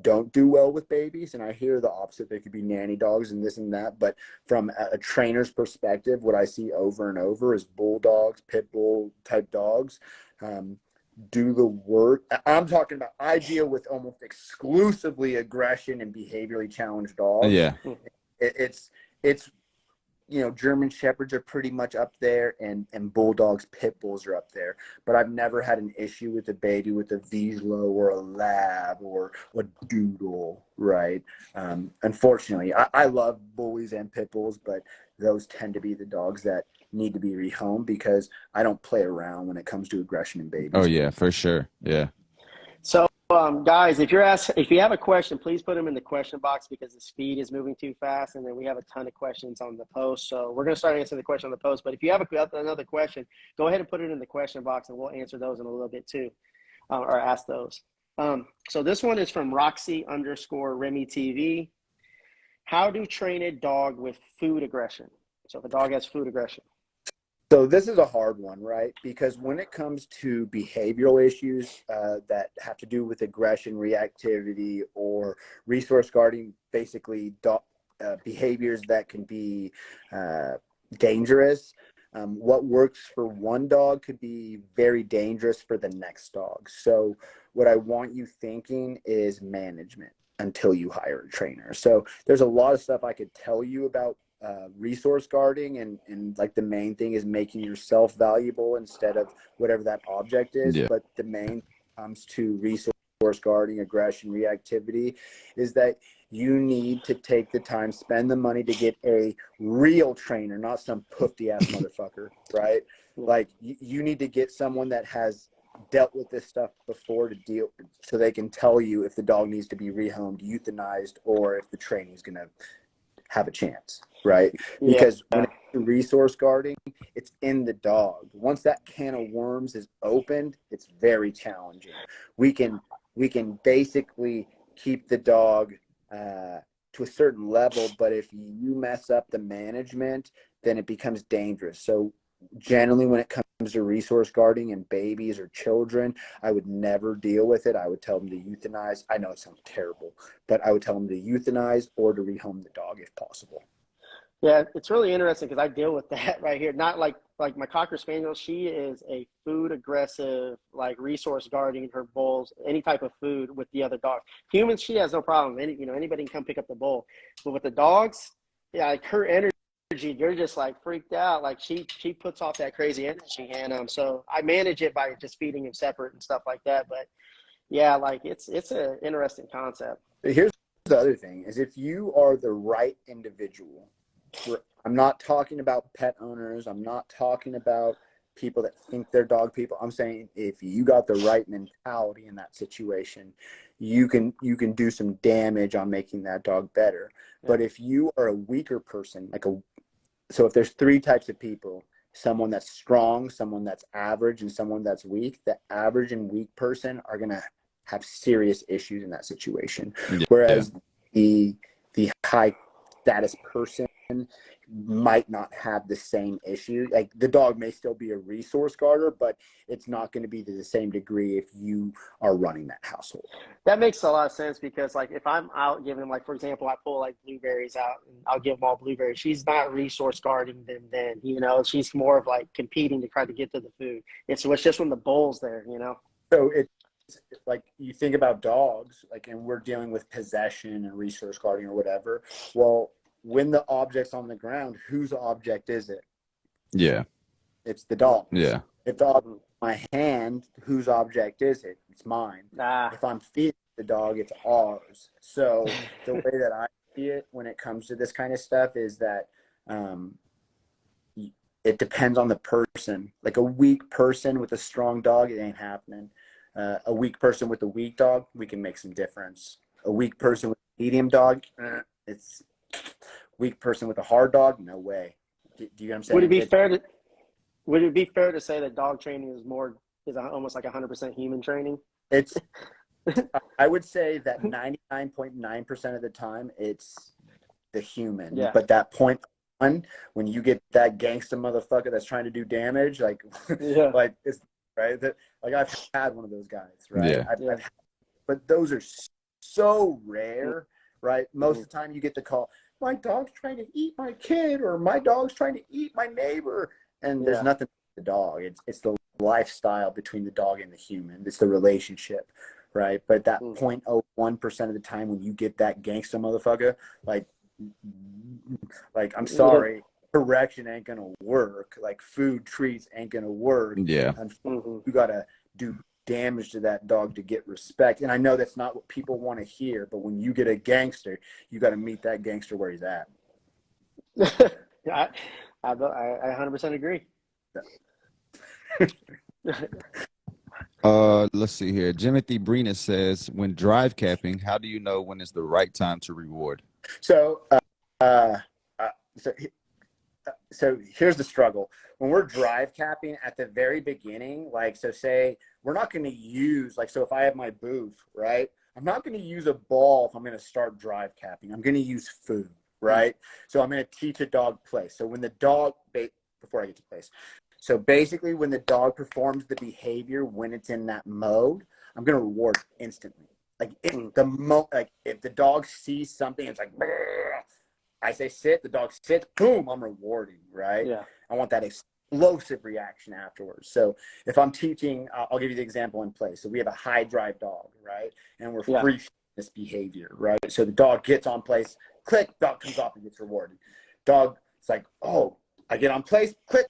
don't do well with babies. And I hear the opposite. They could be nanny dogs and this and that. But from a trainer's perspective, what I see over and over is bulldogs, pit bull type dogs do the work. I'm talking about, I deal with almost exclusively aggression and behaviorally challenged dogs. Yeah. It's German Shepherds are pretty much up there, and Bulldogs, Pit Bulls are up there. But I've never had an issue with a baby with a Vizsla or a Lab or a Doodle, right? Unfortunately, I love Bullies and Pit Bulls, but those tend to be the dogs that need to be rehomed because I don't play around when it comes to aggression in babies. Oh, yeah, for sure. Yeah. So, guys, if you have a question, please put them in the question box because the speed is moving too fast, and then we have a ton of questions on the post. So we're going to start answering the question on the post. But if you have another question, go ahead and put it in the question box, and we'll answer those in a little bit too, or ask those. So this one is from Roxy_Remy TV. How to train a dog with food aggression? So if a dog has food aggression. So this is a hard one, right? Because when it comes to behavioral issues that have to do with aggression, reactivity, or resource guarding, basically behaviors that can be dangerous, what works for one dog could be very dangerous for the next dog. So what I want you thinking is management until you hire a trainer. So there's a lot of stuff I could tell you about resource guarding, and like the main thing is making yourself valuable instead of whatever that object is. Yeah. But the main comes to resource guarding, aggression, reactivity, is that you need to take the time, spend the money to get a real trainer, not some poofy ass motherfucker, right? Like you need to get someone that has dealt with this stuff before to deal, so they can tell you if the dog needs to be rehomed, euthanized, or if the training is going to have a chance, right? Because when it comes to resource guarding, it's in the dog. Once that can of worms is opened, it's very challenging. We can basically keep the dog to a certain level, but if you mess up the management, then it becomes dangerous. So generally when it comes to resource guarding and babies or children, I would never deal with it. I would tell them to euthanize. I know it sounds terrible, but I would tell them to euthanize or to rehome the dog if possible. Yeah, it's really interesting because I deal with that right here. Not like my Cocker Spaniel, she is a food aggressive, like resource guarding her bowls, any type of food with the other dogs. Humans, she has no problem. Anybody can come pick up the bowl. But with the dogs, yeah, like her energy, you're just like freaked out. Like she puts off that crazy energy, and so I manage it by just feeding him separate and stuff like that. But yeah, like it's an interesting concept. Here's the other thing: is if you are the right individual. I'm not talking about pet owners. I'm not talking about people that think they're dog people. I'm saying if you got the right mentality in that situation, you can do some damage on making that dog better. Yeah. But if you are a weaker person, so if there's three types of people, someone that's strong, someone that's average, and someone that's weak, the average and weak person are going to have serious issues in that situation. Yeah. Whereas the high status person might not have the same issue. Like the dog may still be a resource guarder, but it's not going to be to the same degree if you are running that household. That makes a lot of sense because like if I'm out giving, like for example, I pull like blueberries out and I'll give them all blueberries. She's not resource guarding them then, she's more of like competing to try to get to the food. It's just when the bowl's there, So it's like you think about dogs, like, and we're dealing with possession and resource guarding or whatever. Well, when the object's on the ground, whose object is it? Yeah. It's the dog. Yeah. If the object in my hand, whose object is it? It's mine. If I'm feeding the dog, it's ours. So the way that I see it when it comes to this kind of stuff is that it depends on the person. Like a weak person with a strong dog, it ain't happening. A weak person with a weak dog, we can make some difference. A weak person with a medium dog, it's weak person with a hard dog, no way. Do you get what I'm saying? Would it be fair to say that dog training is almost like 100% human training? I would say that 99.9% of the time it's the human. Yeah. But that 0.1, when you get that gangster motherfucker that's trying to do damage, like, like it's right. Like I've had one of those guys, right? Yeah. But those are so rare, right? Most of the time you get the call, my dog's trying to eat my kid, or my dog's trying to eat my neighbor. And there's nothing with the dog. It's the lifestyle between the dog and the human. It's the relationship, right? But that 0.01% of the time when you get that gangster motherfucker, like I'm sorry, correction ain't gonna work. Like food treats ain't gonna work. Yeah. You gotta do damage to that dog to get respect. And I know that's not what people want to hear, but when you get a gangster, you got to meet that gangster where he's at. Yeah, I 100% agree. Let's see here. Jimothy Brina says, when drive capping, how do you know when is the right time to reward? So here's the struggle. When we're drive capping at the very beginning, so say we're not going to use, so if I have my booth, right, I'm not going to use a ball if I'm going to start drive capping. I'm going to use food, right? So I'm going to teach a dog place. So when the dog, before I get to place, so basically when the dog performs the behavior when it's in that mode, I'm going to reward instantly. Like like if the dog sees something, it's like, "Brr." I say sit, the dog sits, boom, I'm rewarding, right? Yeah. I want that explosive reaction afterwards. So if I'm teaching, I'll give you the example in place. So we have a high drive dog, right? And we're free this behavior, right? So the dog gets on place, click, dog comes off and gets rewarded. Dog, it's like, oh, I get on place, click,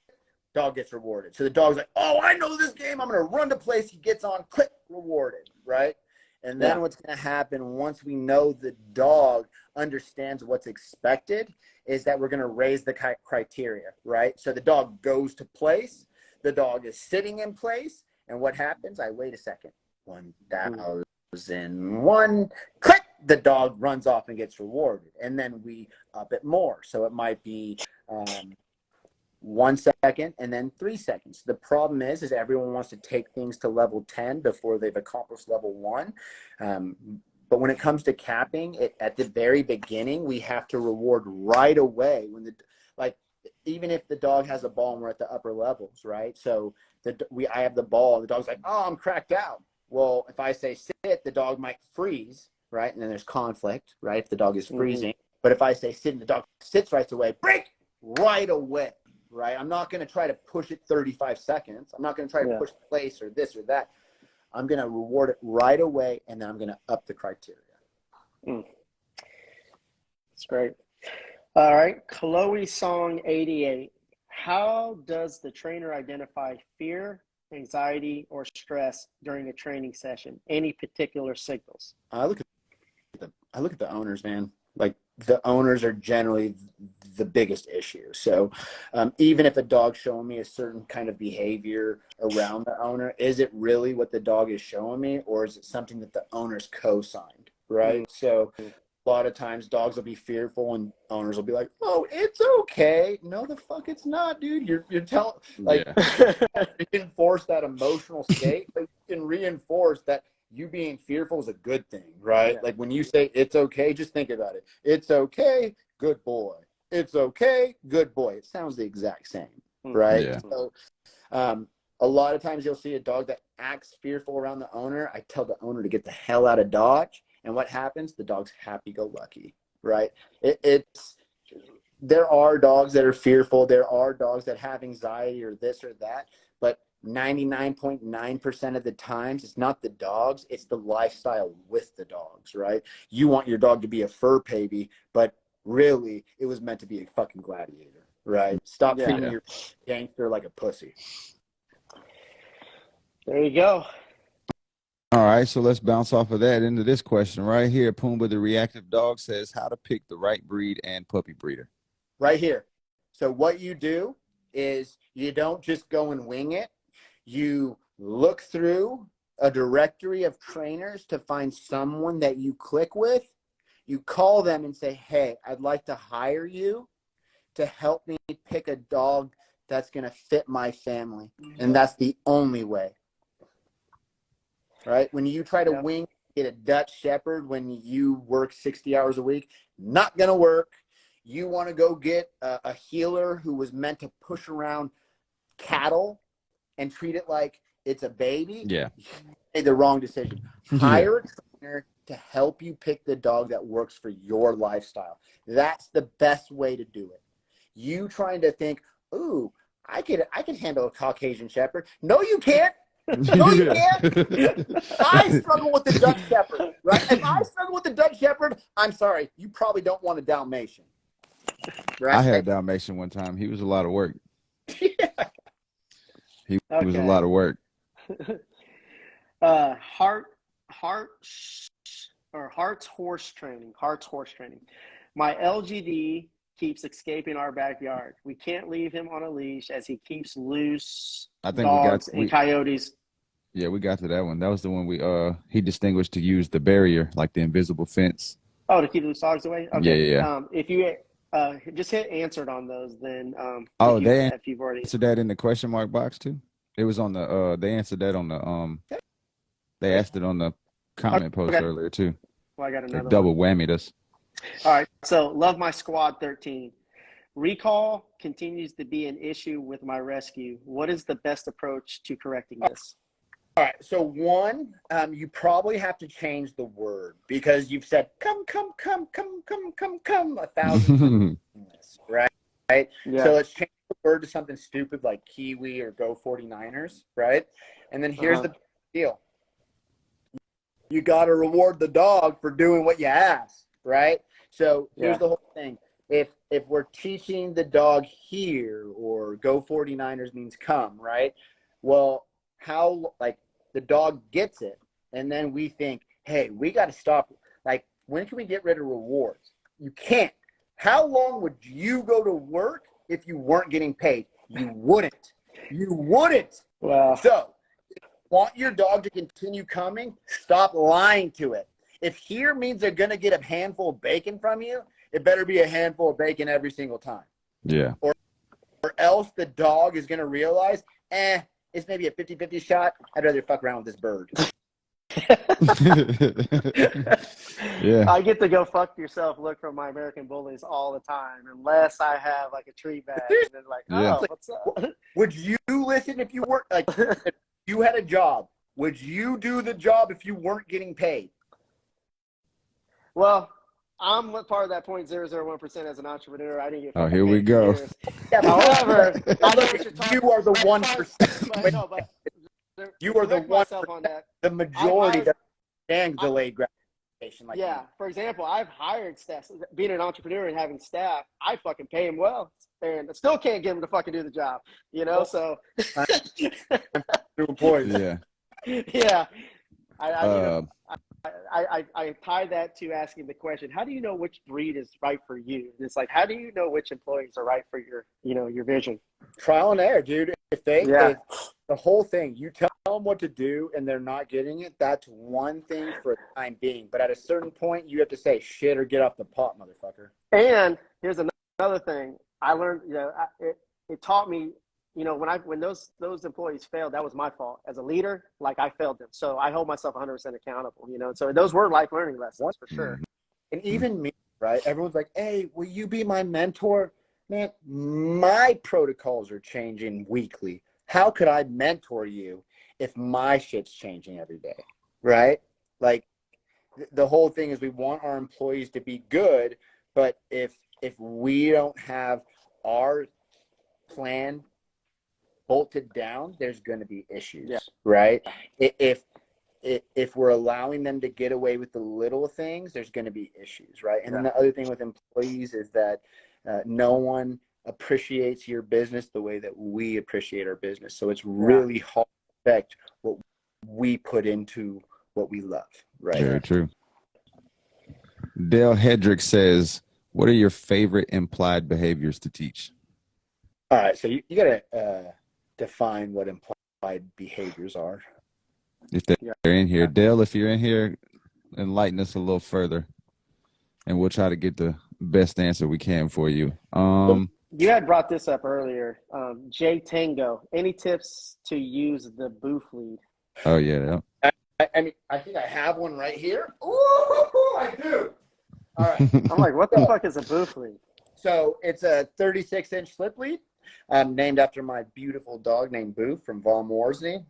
dog gets rewarded. So the dog's like, oh, I know this game. I'm going to run to place. He gets on, click, rewarded, right? And then what's going to happen once we know the dog understands what's expected is that we're going to raise the criteria, right? So the dog goes to place. The dog is sitting in place. And what happens? I wait a second. 1,001, click, the dog runs off and gets rewarded. And then we up it more. So it might be 1 second and then 3 seconds. The problem is everyone wants to take things to level 10 before they've accomplished level 1. But when it comes to capping, at the very beginning, we have to reward right away. Even if the dog has a ball and we're at the upper levels, right? So I have the ball and the dog's like, oh, I'm cracked out. Well, if I say sit, the dog might freeze, right? And then there's conflict, right? If the dog is freezing. But if I say sit and the dog sits right away, break right away, right? I'm not going to try to push it 35 seconds. I'm not going to try to push place or this or that. I'm going to reward it right away, and then I'm going to up the criteria. That's great. All right. Chloe Song 88. How does the trainer identify fear, anxiety, or stress during a training session? Any particular signals? I look at the owners, man. Like the owners are generally the biggest issue. So even if a dog's showing me a certain kind of behavior around the owner, is it really what the dog is showing me, or is it something that the owner's co-signed, right? So a lot of times dogs will be fearful and owners will be like, oh, it's okay. No, the fuck it's not, dude. You're telling, like, reinforce that emotional state, but you can reinforce that you being fearful is a good thing, right? Yeah. Like when you say it's okay, just think about it. It's okay, good boy. It's okay, good boy. It sounds the exact same, right? Yeah. So a lot of times you'll see a dog that acts fearful around the owner. I tell the owner to get the hell out of Dodge. And what happens? The dog's happy-go-lucky, right? There are dogs that are fearful. There are dogs that have anxiety or this or that. But 99.9% of the times, it's not the dogs. It's the lifestyle with the dogs, right? You want your dog to be a fur baby, but really, it was meant to be a fucking gladiator, right? Stop treating your gangster like a pussy. There you go. All right, so let's bounce off of that into this question right here. Pumbaa the Reactive Dog says how to pick the right breed and puppy breeder. Right here. So what you do is you don't just go and wing it. You look through a directory of trainers to find someone that you click with. You call them and say, hey, I'd like to hire you to help me pick a dog that's going to fit my family. And that's the only way. Right? When you try to wing, get a Dutch Shepherd when you work 60 hours a week, not going to work. You want to go get a healer who was meant to push around cattle and treat it like it's a baby. Yeah. You made the wrong decision. Hire a trainer to help you pick the dog that works for your lifestyle. That's the best way to do it. You trying to think, ooh, I could handle a Caucasian Shepherd. No, you can't. No, you can't. I struggle with the Dutch Shepherd, right? If I struggle with the Dutch Shepherd, I'm sorry. You probably don't want a Dalmatian. Right? I had a Dalmatian one time. He was a lot of work. He was a lot of work. Heart's horse training. My LGD keeps escaping our backyard. We can't leave him on a leash as he keeps loose dogs and coyotes. Yeah, we got to that one. That was the one he distinguished to use the barrier, like the invisible fence. Oh, to keep loose dogs away? Okay. Yeah. If you just hit answered on those, then if you've already answered that in the question mark box too. It was on the they answered that on the they asked it on the comment post earlier too. Well, I got another double whammied us. All right. So, love my squad 13. Recall continues to be an issue with my rescue. What is the best approach to correcting this? All right. So one, you probably have to change the word because you've said come, 1,000 times, right? Right. Yeah. So let's change the word to something stupid like Kiwi or Go 49ers, right? And then here's the deal. You got to reward the dog for doing what you asked, right? So here's the whole thing. If we're teaching the dog here or Go 49ers means come, right? Well, how, like, the dog gets it, and then we think, hey, we got to stop. Like, when can we get rid of rewards? You can't. How long would you go to work if you weren't getting paid? You wouldn't. You wouldn't. Well, so want your dog to continue coming, stop lying to it. If here means they're going to get a handful of bacon from you, it better be a handful of bacon every single time. Yeah. Or else the dog is going to realize, it's maybe a 50-50 shot. I'd rather fuck around with this bird. Yeah. I get to go fuck yourself look from my American Bullies all the time, unless I have like a tree bag. And then like, Yeah. what's up? Would you listen if you weren't, like, if you had a job? Would you do the job if you weren't getting paid? Well, I'm part of that 0.001% as an entrepreneur. I didn't get Oh, fucking here we paid for go. years. However, I know what you're talking You are the about. 1%. But no, but You are the correct myself on that. The majority I've- stand delayed gratification. Like yeah, for example, I've hired staff. Being an entrepreneur and having staff, I fucking pay them well, and I still can't get them to fucking do the job. You know, so employees. Yeah. yeah. I tie that to asking the question, how do you know which breed is right for you? And it's like, how do you know which employees are right for your, your vision? Trial and error, dude. If the whole thing, you tell them what to do and they're not getting it, that's one thing for the time being. But at a certain point, you have to say shit or get off the pot, motherfucker. And here's another thing I learned. It taught me. When those employees failed, that was my fault as a leader. Like, I failed them, so I hold myself 100% accountable. So those were life learning lessons for sure. And even me, right? Everyone's like, "Hey, will you be my mentor?" Man, my protocols are changing weekly. How could I mentor you if my shit's changing every day, right? Like, the whole thing is we want our employees to be good, but if we don't have our plan bolted down, there's going to be issues, right? If we're allowing them to get away with the little things, there's going to be issues, right? And then the other thing with employees is that no one appreciates your business the way that we appreciate our business. So it's really hard to affect what we put into what we love, right? Very true. Dale Hedrick says, what are your favorite implied behaviors to teach? All right, so you got to define what implied behaviors are. If they're in here. Dale, if you're in here, enlighten us a little further, and we'll try to get the best answer we can for you. You had brought this up earlier. Jay Tango, any tips to use the booth lead? Oh, yeah. I mean, I think I have one right here. Ooh, I do. All right. I'm like, what the fuck is a booth lead? So it's a 36-inch slip lead, named after my beautiful dog named Booth from Von Morsney.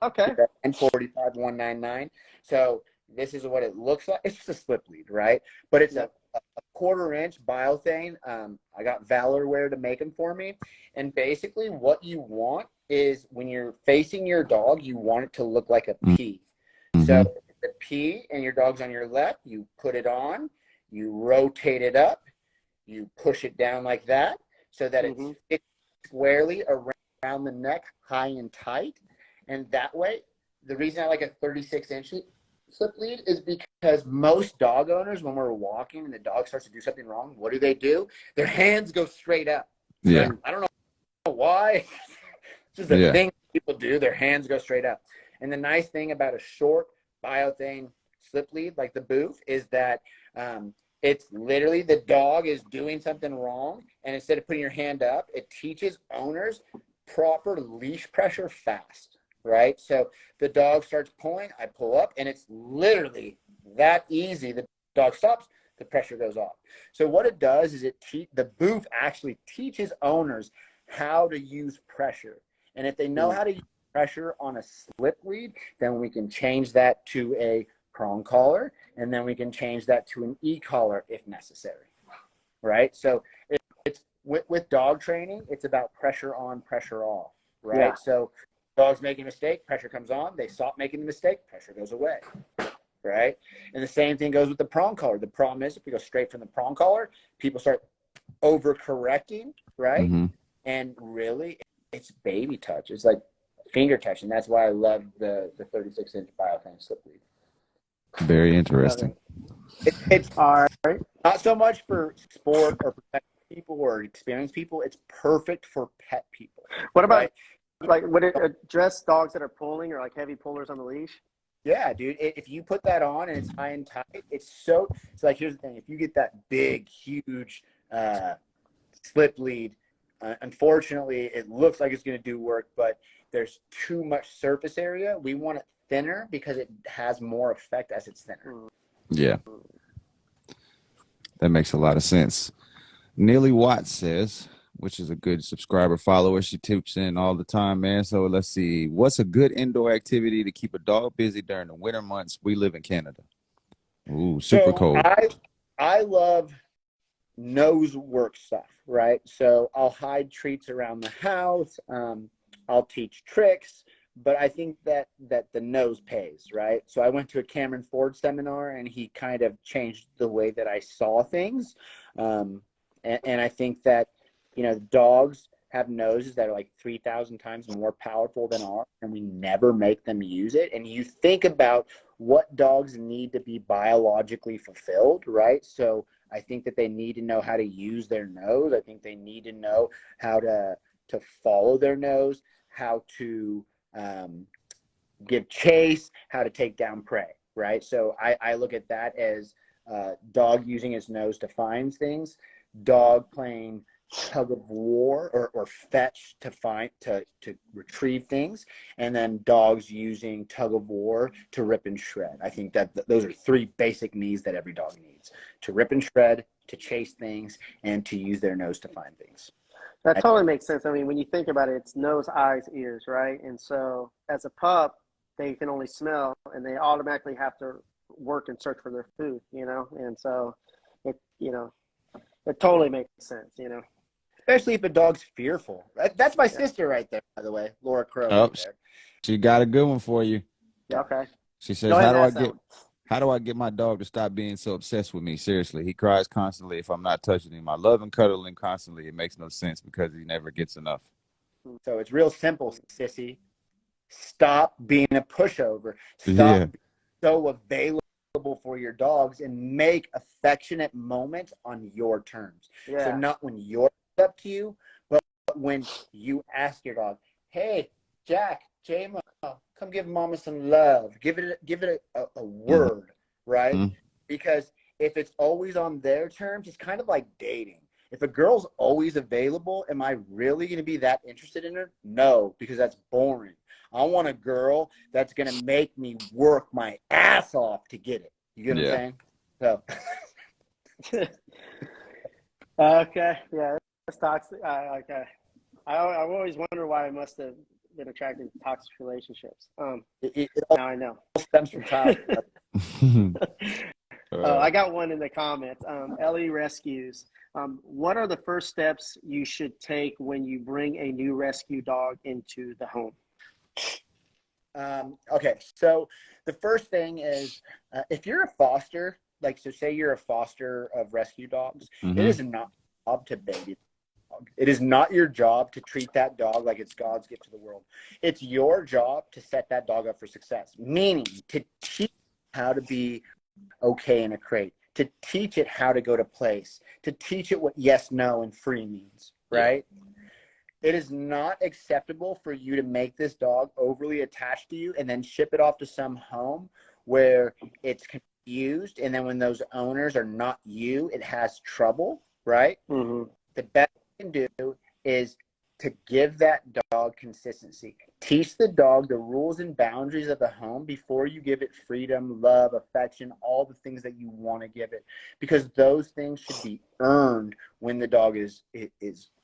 Okay. And 45,199. So this is what it looks like. It's just a slip lead, right? But it's a 1/4-inch biothane. I got Valorware to make them for me. And basically what you want is when you're facing your dog, you want it to look like a P. Mm-hmm. So the P and your dog's on your left, you put it on, you rotate it up, you push it down like that so that it fits squarely around the neck, high and tight. And that way, the reason I like a 36-inch slip lead is because most dog owners, when we're walking and the dog starts to do something wrong, what do? Their hands go straight up. Yeah. Like, I don't know why. It's just a thing people do. Their hands go straight up. And the nice thing about a short biothane slip lead like the Booth is that it's literally the dog is doing something wrong, and instead of putting your hand up, it teaches owners proper leash pressure fast, right? So the dog starts pulling, I pull up, and it's literally that easy. The dog stops, the the pressure goes off. So what it does is the booth actually teaches owners how to use pressure. And if they know how to use pressure on a slip lead, then we can change that to a prong collar, and then we can change that to an e-collar if necessary, right? So it's with dog training, it's about pressure on, pressure off, right? Yeah. So dogs make a mistake, pressure comes on, they stop making the mistake, pressure goes away, right? And the same thing goes with the prong collar. The problem is if we go straight from the prong collar, people start overcorrecting, right? Mm-hmm. And really, it's baby touch. It's like finger touch, and that's why I love the 36-inch biofan slip lead. Very interesting. It's All right. not so much for sport or professional people or experienced people. It's perfect for pet people. What about right? like would it address dogs that are pulling or like heavy pullers on the leash? Yeah, dude. If you put that on and it's high and tight, it's like, here's the thing. If you get that big, huge slip lead, unfortunately, it looks like it's going to do work, but there's too much surface area. We want it thinner because it has more effect as it's thinner. Yeah. That makes a lot of sense. Neely Watts says, which is a good subscriber follower. She tips in all the time, man. So let's see. What's a good indoor activity to keep a dog busy during the winter months? We live in Canada. Ooh, super cold. I love nose work stuff, right? So I'll hide treats around the house. I'll teach tricks, but I think that the nose pays, right? So I went to a Cameron Ford seminar, and he kind of changed the way that I saw things. And I think that, dogs have noses that are like 3,000 times more powerful than ours, and we never make them use it. And you think about what dogs need to be biologically fulfilled, right? So I think that they need to know how to use their nose. I think they need to know how to follow their nose, how to give chase, how to take down prey, right? So I look at that as dog using his nose to find things, dog playing tug of war or fetch to retrieve things, and then dogs using tug of war to rip and shred. I think that those are three basic needs that every dog needs: to rip and shred, to chase things, and to use their nose to find things. That totally makes sense. I mean, when you think about it, it's nose, eyes, ears, right? And so as a pup, they can only smell, and they automatically have to work and search for their food, And so it totally makes sense, Especially if a dog's fearful. That's my sister right there, by the way, Laura Crow. Oh, right there. she got a good one for you. Yeah. Okay. She says, Go ahead and ask that one. how do I get my dog to stop being so obsessed with me? Seriously, he cries constantly if I'm not touching him. I love and cuddle him constantly. It makes no sense because he never gets enough. So it's real simple, sissy. Stop being a pushover. Stop Yeah. being so available for your dogs, and make affectionate moments on your terms. Yeah. So not when you're up to you, but when you ask your dog, "Hey, Jack, J-Mo, come give mama some love." Give it a word, right? Mm-hmm. Because if it's always on their terms, it's kind of like dating. If a girl's always available, am I really going to be that interested in her? No, because that's boring. I want a girl that's going to make me work my ass off to get it. You get what I'm saying? So. Okay. Yeah. That's toxic. Okay. I always wonder why I must have been attracted to toxic relationships. It all Now I know. stems from childhood. I got one in the comments. Ellie Rescues. What are the first steps you should take when you bring a new rescue dog into the home? Okay, so the first thing is if you're a foster, so say you're a foster of rescue dogs, Mm-hmm. It is not your job to baby the dog. It is not your job to treat that dog like it's God's gift to the world. It's your job to set that dog up for success, meaning to teach how to be okay in a crate, to teach it how to go to place, to teach it what yes, no, and free means, right? Yeah. It is not acceptable for you to make this dog overly attached to you and then ship it off to some home where it's confused, and then when those owners are not you, it has trouble, right? Mm-hmm. The best you can do is to give that dog consistency. Teach the dog the rules and boundaries of the home before you give it freedom, love, affection, all the things that you want to give it, because those things should be earned when the dog is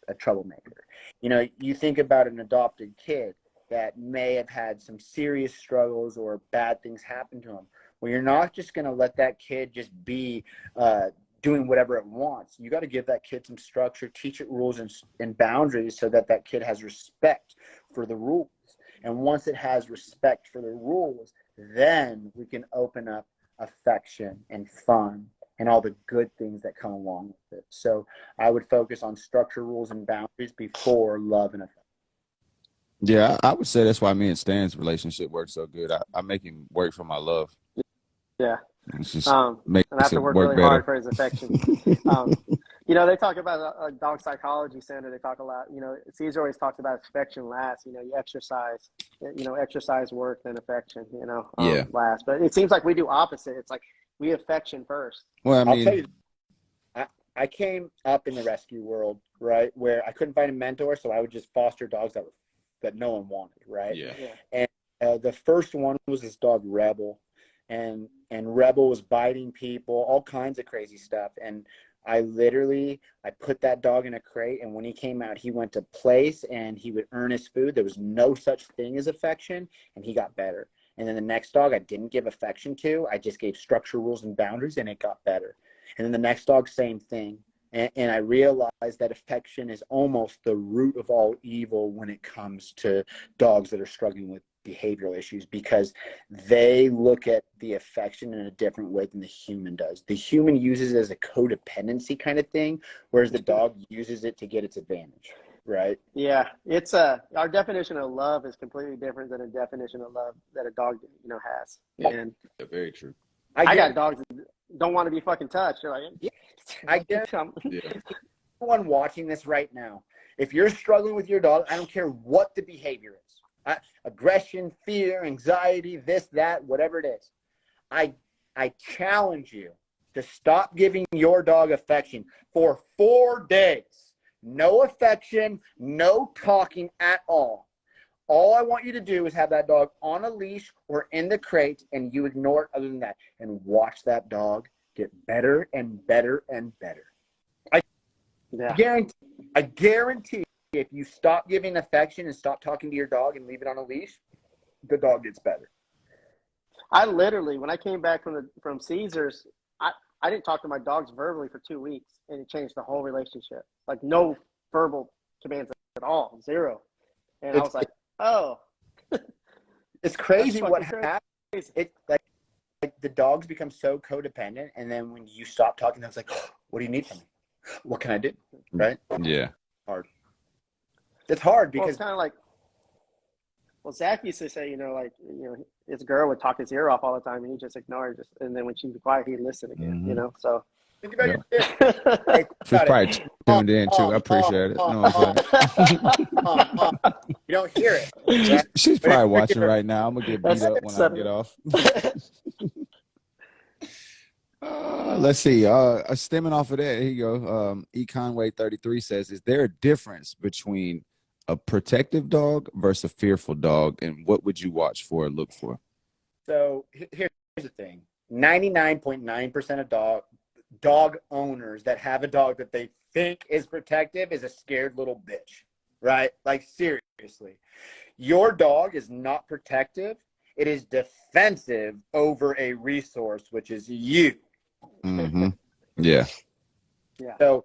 a troublemaker. You know, you think about an adopted kid that may have had some serious struggles or bad things happen to him. Well, you're not just going to let that kid just be doing whatever it wants. You got to give that kid some structure, teach it rules and boundaries so that that kid has respect for the rules. And once it has respect for the rules, then we can open up affection and fun and all the good things that come along with it. So I would focus on structure, rules, and boundaries before love and affection. Yeah, I would say that's why me and Stan's relationship works so good. I make him work for my love. Yeah. It's just And I have makes to it work work really better. hard for his affection. You know, they talk about a dog psychology center. They talk a lot, you know, Caesar always talks about affection last. You know, you exercise work, then affection, you know, Yeah. last. But it seems like we do opposite. It's like we affection first. Well, I I'll mean, tell you, I came up in the rescue world, right, where I couldn't find a mentor, so I would just foster dogs that no one wanted, right? yeah. And the first one was this dog Rebel, and Rebel was biting people, all kinds of crazy stuff. And I put that dog in a crate, and when he came out, he went to place and he would earn his food. There was no such thing as affection, and he got better. And then the next dog I didn't give affection to, I just gave structure, rules, and boundaries, and it got better. And then the next dog, same thing. And I realized that affection is almost the root of all evil when it comes to dogs that are struggling with behavioral issues, because they look at the affection in a different way than the human does. The human uses it as a codependency kind of thing, whereas the dog uses it to get its advantage, right? Yeah, it's our definition of love is completely different than a definition of love that a dog, you know, has. And Yeah, very true. I got dogs that don't want to be fucking touched. They're like, yeah, I get Yeah. everyone watching this right now. If you're struggling with your dog, I don't care what the behavior is. Aggression, fear, anxiety, this, that, whatever it is. I challenge you to stop giving your dog affection for 4 days. No affection, no talking at all. All I want you to do is have that dog on a leash or in the crate, and you ignore it other than that, and watch that dog get better and better and better. I guarantee if you stop giving affection and stop talking to your dog and leave it on a leash, the dog gets better. I literally, when I came back from Caesars, I didn't talk to my dogs verbally for 2 weeks, and it changed the whole relationship. Like no verbal commands at all, zero. And I was like, oh, it's crazy what crazy. happens. It's like the dogs become so codependent, and then when you stop talking, it's like, oh, what do you need from me? What can I do? Right? Yeah. Hard. It's hard Well, because it's kind of like, well, Zach used to say, you know, like, you know, his girl would talk his ear off all the time, and he just ignored her. And then when she'd be quiet, he'd listen again, you know, so. think about Yeah. your kid. Hey, She's probably tuned in too. I appreciate it. You know what I'm saying? You don't hear it. Right? She's But probably if watching you're- right now. I'm gonna get beat up when I get off. Let's see. Stemming off of that, here you go. eConway33 says, "Is there a difference between a protective dog versus a fearful dog, and what would you watch for or look for?" So here's the thing: 99.9% of dog owners that have a dog that they think is protective is a scared little bitch, right? Like seriously, your dog is not protective; it is defensive over a resource, which is you. Mm-hmm. Yeah. Yeah. So,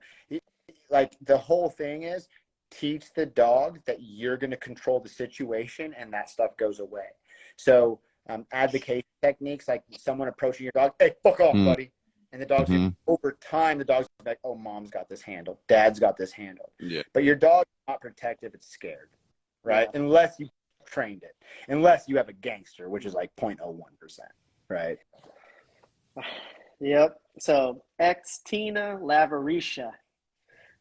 like, the whole thing is teach the dog that you're going to control the situation, and that stuff goes away. So, advocation techniques, like someone approaching your dog, hey, fuck off, buddy. And the dog's over time, the dog's like, oh, mom's got this handled. Dad's got this handled. Yeah. But your dog's not protective. It's scared, right? Yeah. Unless you trained it. Unless you have a gangster, which is like 0.01%, right? Yep. So Tina Lavarisha,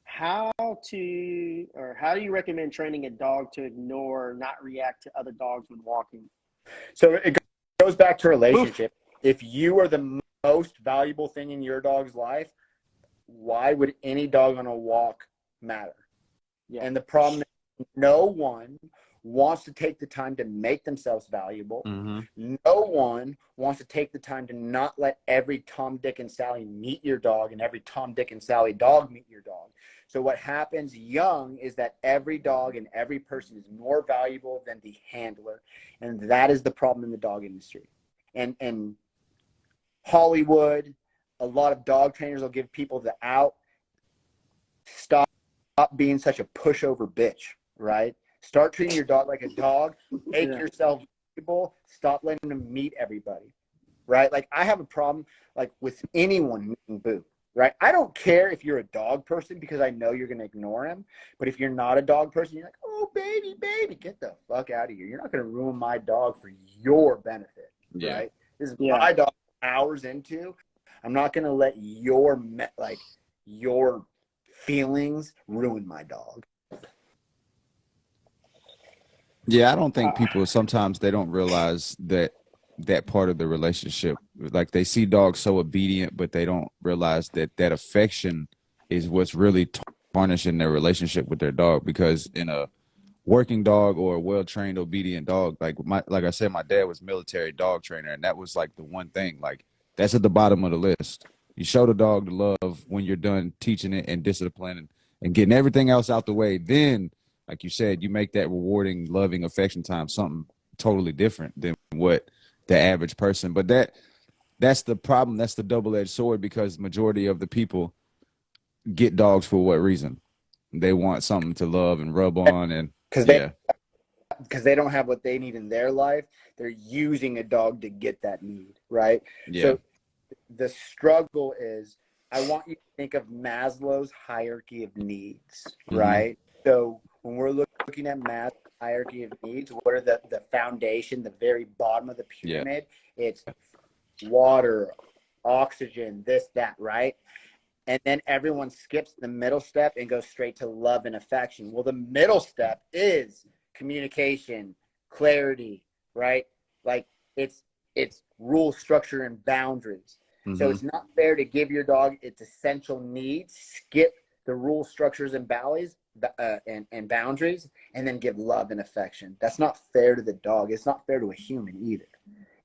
how do you recommend training a dog to ignore, not react to other dogs when walking? So it goes back to relationship. Oof. If you are the most valuable thing in your dog's life, why would any dog on a walk matter? Yeah. And the problem is No one wants to take the time to make themselves valuable. Mm-hmm. No one wants to take the time to not let every Tom, Dick, and Sally meet your dog and every Tom, Dick, and Sally dog meet your dog. So what happens young is that every dog and every person is more valuable than the handler. And that is the problem in the dog industry. And Hollywood, a lot of dog trainers will give people the out. Stop being such a pushover bitch, right? Start treating your dog like a dog. Make yourself valuable. Stop letting them meet everybody, right? Like, I have a problem, like, with anyone meeting Boo, right? I don't care if you're a dog person because I know you're going to ignore him. But if you're not a dog person, you're like, oh, baby, get the fuck out of here. You're not going to ruin my dog for your benefit, right? This is my dog hours into. I'm not going to let your feelings ruin my dog. Yeah, I don't think people sometimes they don't realize that part of the relationship. Like, they see dogs so obedient, but they don't realize that affection is what's really tarnishing their relationship with their dog. Because in a working dog or a well-trained obedient dog, like I said, my dad was military dog trainer, and that was like the one thing, like, that's at the bottom of the list. You show the dog the love when you're done teaching it and disciplining and getting everything else out the way. Then, like you said, you make that rewarding, loving affection time something totally different than what the average person. But that's the problem. That's the double-edged sword, because majority of the people get dogs for what reason? They want something to love and rub on, and because they don't have what they need in their life. They're using a dog to get that need, right? So the struggle is, I want you to think of Maslow's hierarchy of needs, right? So when we're looking at Maslow's hierarchy of needs, what are the foundation, the very bottom of the pyramid? It's water, oxygen, this, that, right? And then everyone skips the middle step and goes straight to love and affection. Well, the middle step is communication, clarity, right? Like, it's rule, structure, and boundaries. So it's not fair to give your dog its essential needs, skip the rule, structures, and boundaries, and boundaries, and then give love and affection. That's not fair to the dog. It's not fair to a human either.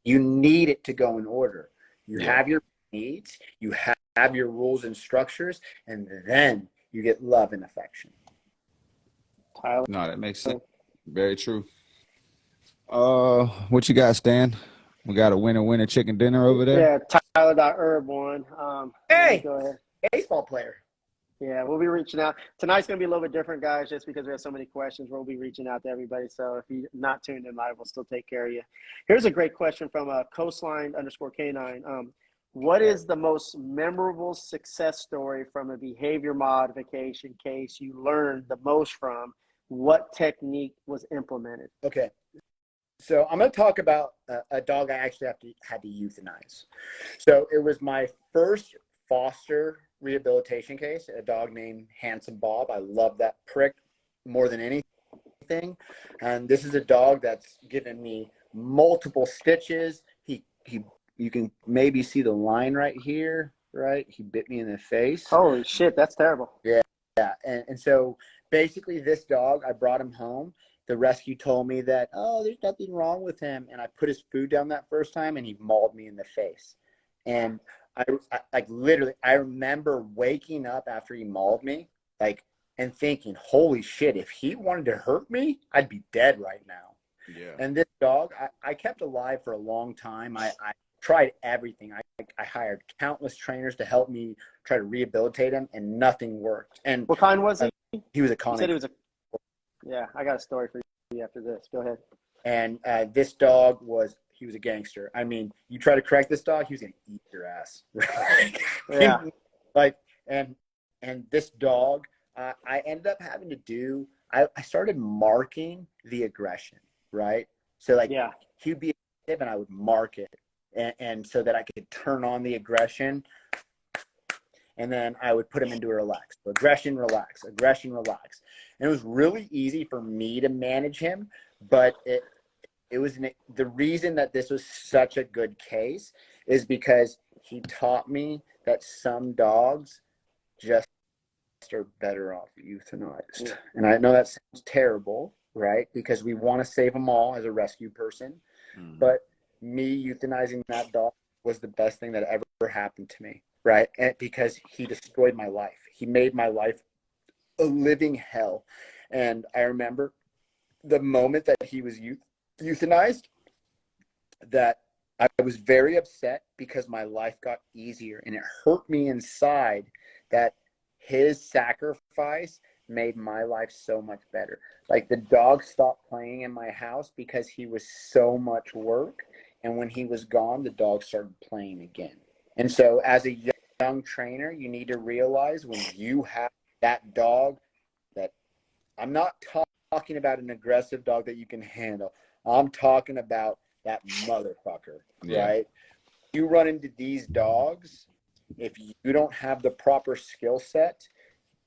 You need it to go in order. You have your needs, you have your rules and structures, and then you get love and affection. Tyler? No, that makes sense. Very true. What you got, Stan? We got a winner chicken dinner over there. Yeah, Tyler.herb won. Hey, go ahead. Baseball player. Yeah, we'll be reaching out. Tonight's going to be a little bit different, guys, just because we have so many questions. We'll be reaching out to everybody. So if you're not tuned in live, we'll still take care of you. Here's a great question from coastline_canine. What is the most memorable success story from a behavior modification case you learned the most from? What technique was implemented? Okay. So I'm going to talk about a dog I actually had to euthanize. So it was my first foster rehabilitation case, a dog named Handsome Bob. I love that prick more than anything. And this is a dog that's given me multiple stitches. You can maybe see the line right here, right? He bit me in the face. Holy shit, that's terrible. Yeah. And so basically this dog, I brought him home. The rescue told me that, oh, there's nothing wrong with him. And I put his food down that first time and he mauled me in the face. And I literally, I remember waking up after he mauled me, like, and thinking, holy shit, if he wanted to hurt me, I'd be dead right now. Yeah. And this dog, I kept alive for a long time. I tried everything. I hired countless trainers to help me try to rehabilitate him, and nothing worked. And what kind was he? He was a You Connie. said he was a. Yeah, I got a story for you after this. Go ahead. And this dog he was a gangster. I mean, you try to correct this dog, he was gonna eat your ass. Yeah. Like, and this dog, I ended up having to do. I started marking the aggression, right? So like, he'd be aggressive, and I would mark it, and so that I could turn on the aggression. And then I would put him into a relax. So aggression, relax, aggression, relax. And it was really easy for me to manage him, but it was the reason that this was such a good case is because he taught me that some dogs just are better off euthanized. And I know that sounds terrible, right? Because we want to save them all as a rescue person. But me euthanizing that dog was the best thing that ever happened to me, right? And because he destroyed my life. He made my life a living hell. And I remember the moment that he was euthanized, that I was very upset because my life got easier, and it hurt me inside that his sacrifice made my life so much better. Like, the dog stopped playing in my house because he was so much work, and when he was gone, the dog started playing again. And so as a young trainer, you need to realize when you have that dog, that I'm not talking about an aggressive dog that you can handle. I'm talking about that motherfucker, right? You run into these dogs, if you don't have the proper skill set,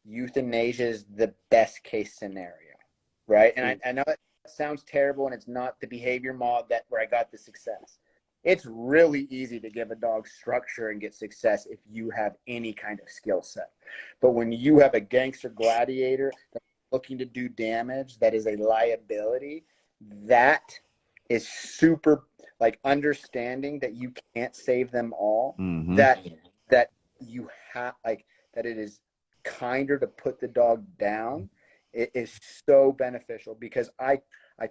euthanasia is the best case scenario, right? And I know it sounds terrible, and it's not the behavior mod that where I got the success. It's really easy to give a dog structure and get success if you have any kind of skill set. But when you have a gangster gladiator that's looking to do damage, that is a liability, that is super, like, understanding that you can't save them all, that you have, like, that it is kinder to put the dog down. It is so beneficial, because I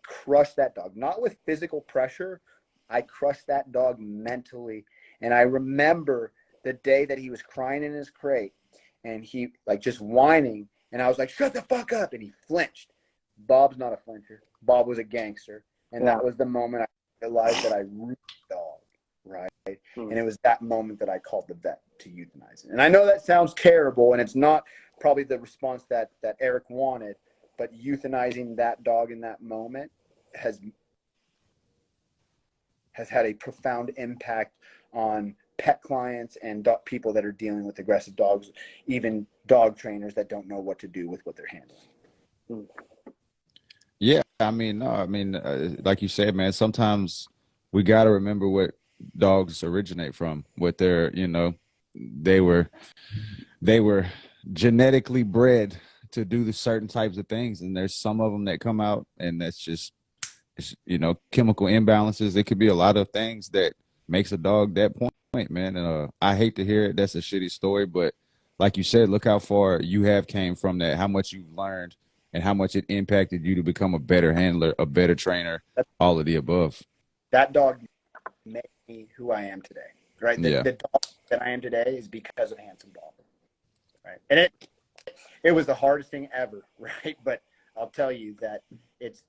crushed that dog, not with physical pressure. I crushed that dog mentally. And I remember the day that he was crying in his crate, and he, like, just whining, and I was like, shut the fuck up, and he flinched. Bob's not a flincher. Bob was a gangster. And that was the moment I realized that I ruined the dog, right? And it was that moment that I called the vet to euthanize it. And I know that sounds terrible, and it's not probably the response that Eric wanted, but euthanizing that dog in that moment has had a profound impact on pet clients and people that are dealing with aggressive dogs, even dog trainers that don't know what to do with what they're handling. Yeah, I mean, no, I mean, like you said, man, sometimes we got to remember what dogs originate from, what they're, they were genetically bred to do the certain types of things. And there's some of them that come out, and that's just, chemical imbalances. It could be a lot of things that makes a dog that point, man. And I hate to hear it. That's a shitty story, but like you said, look how far you have came from that, how much you've learned, and how much it impacted you to become a better handler, a better trainer, all of the above. That dog made me who I am today, right? Yeah. The dog that I am today is because of Handsome Dog, right? And it was the hardest thing ever, right? But I'll tell you that it's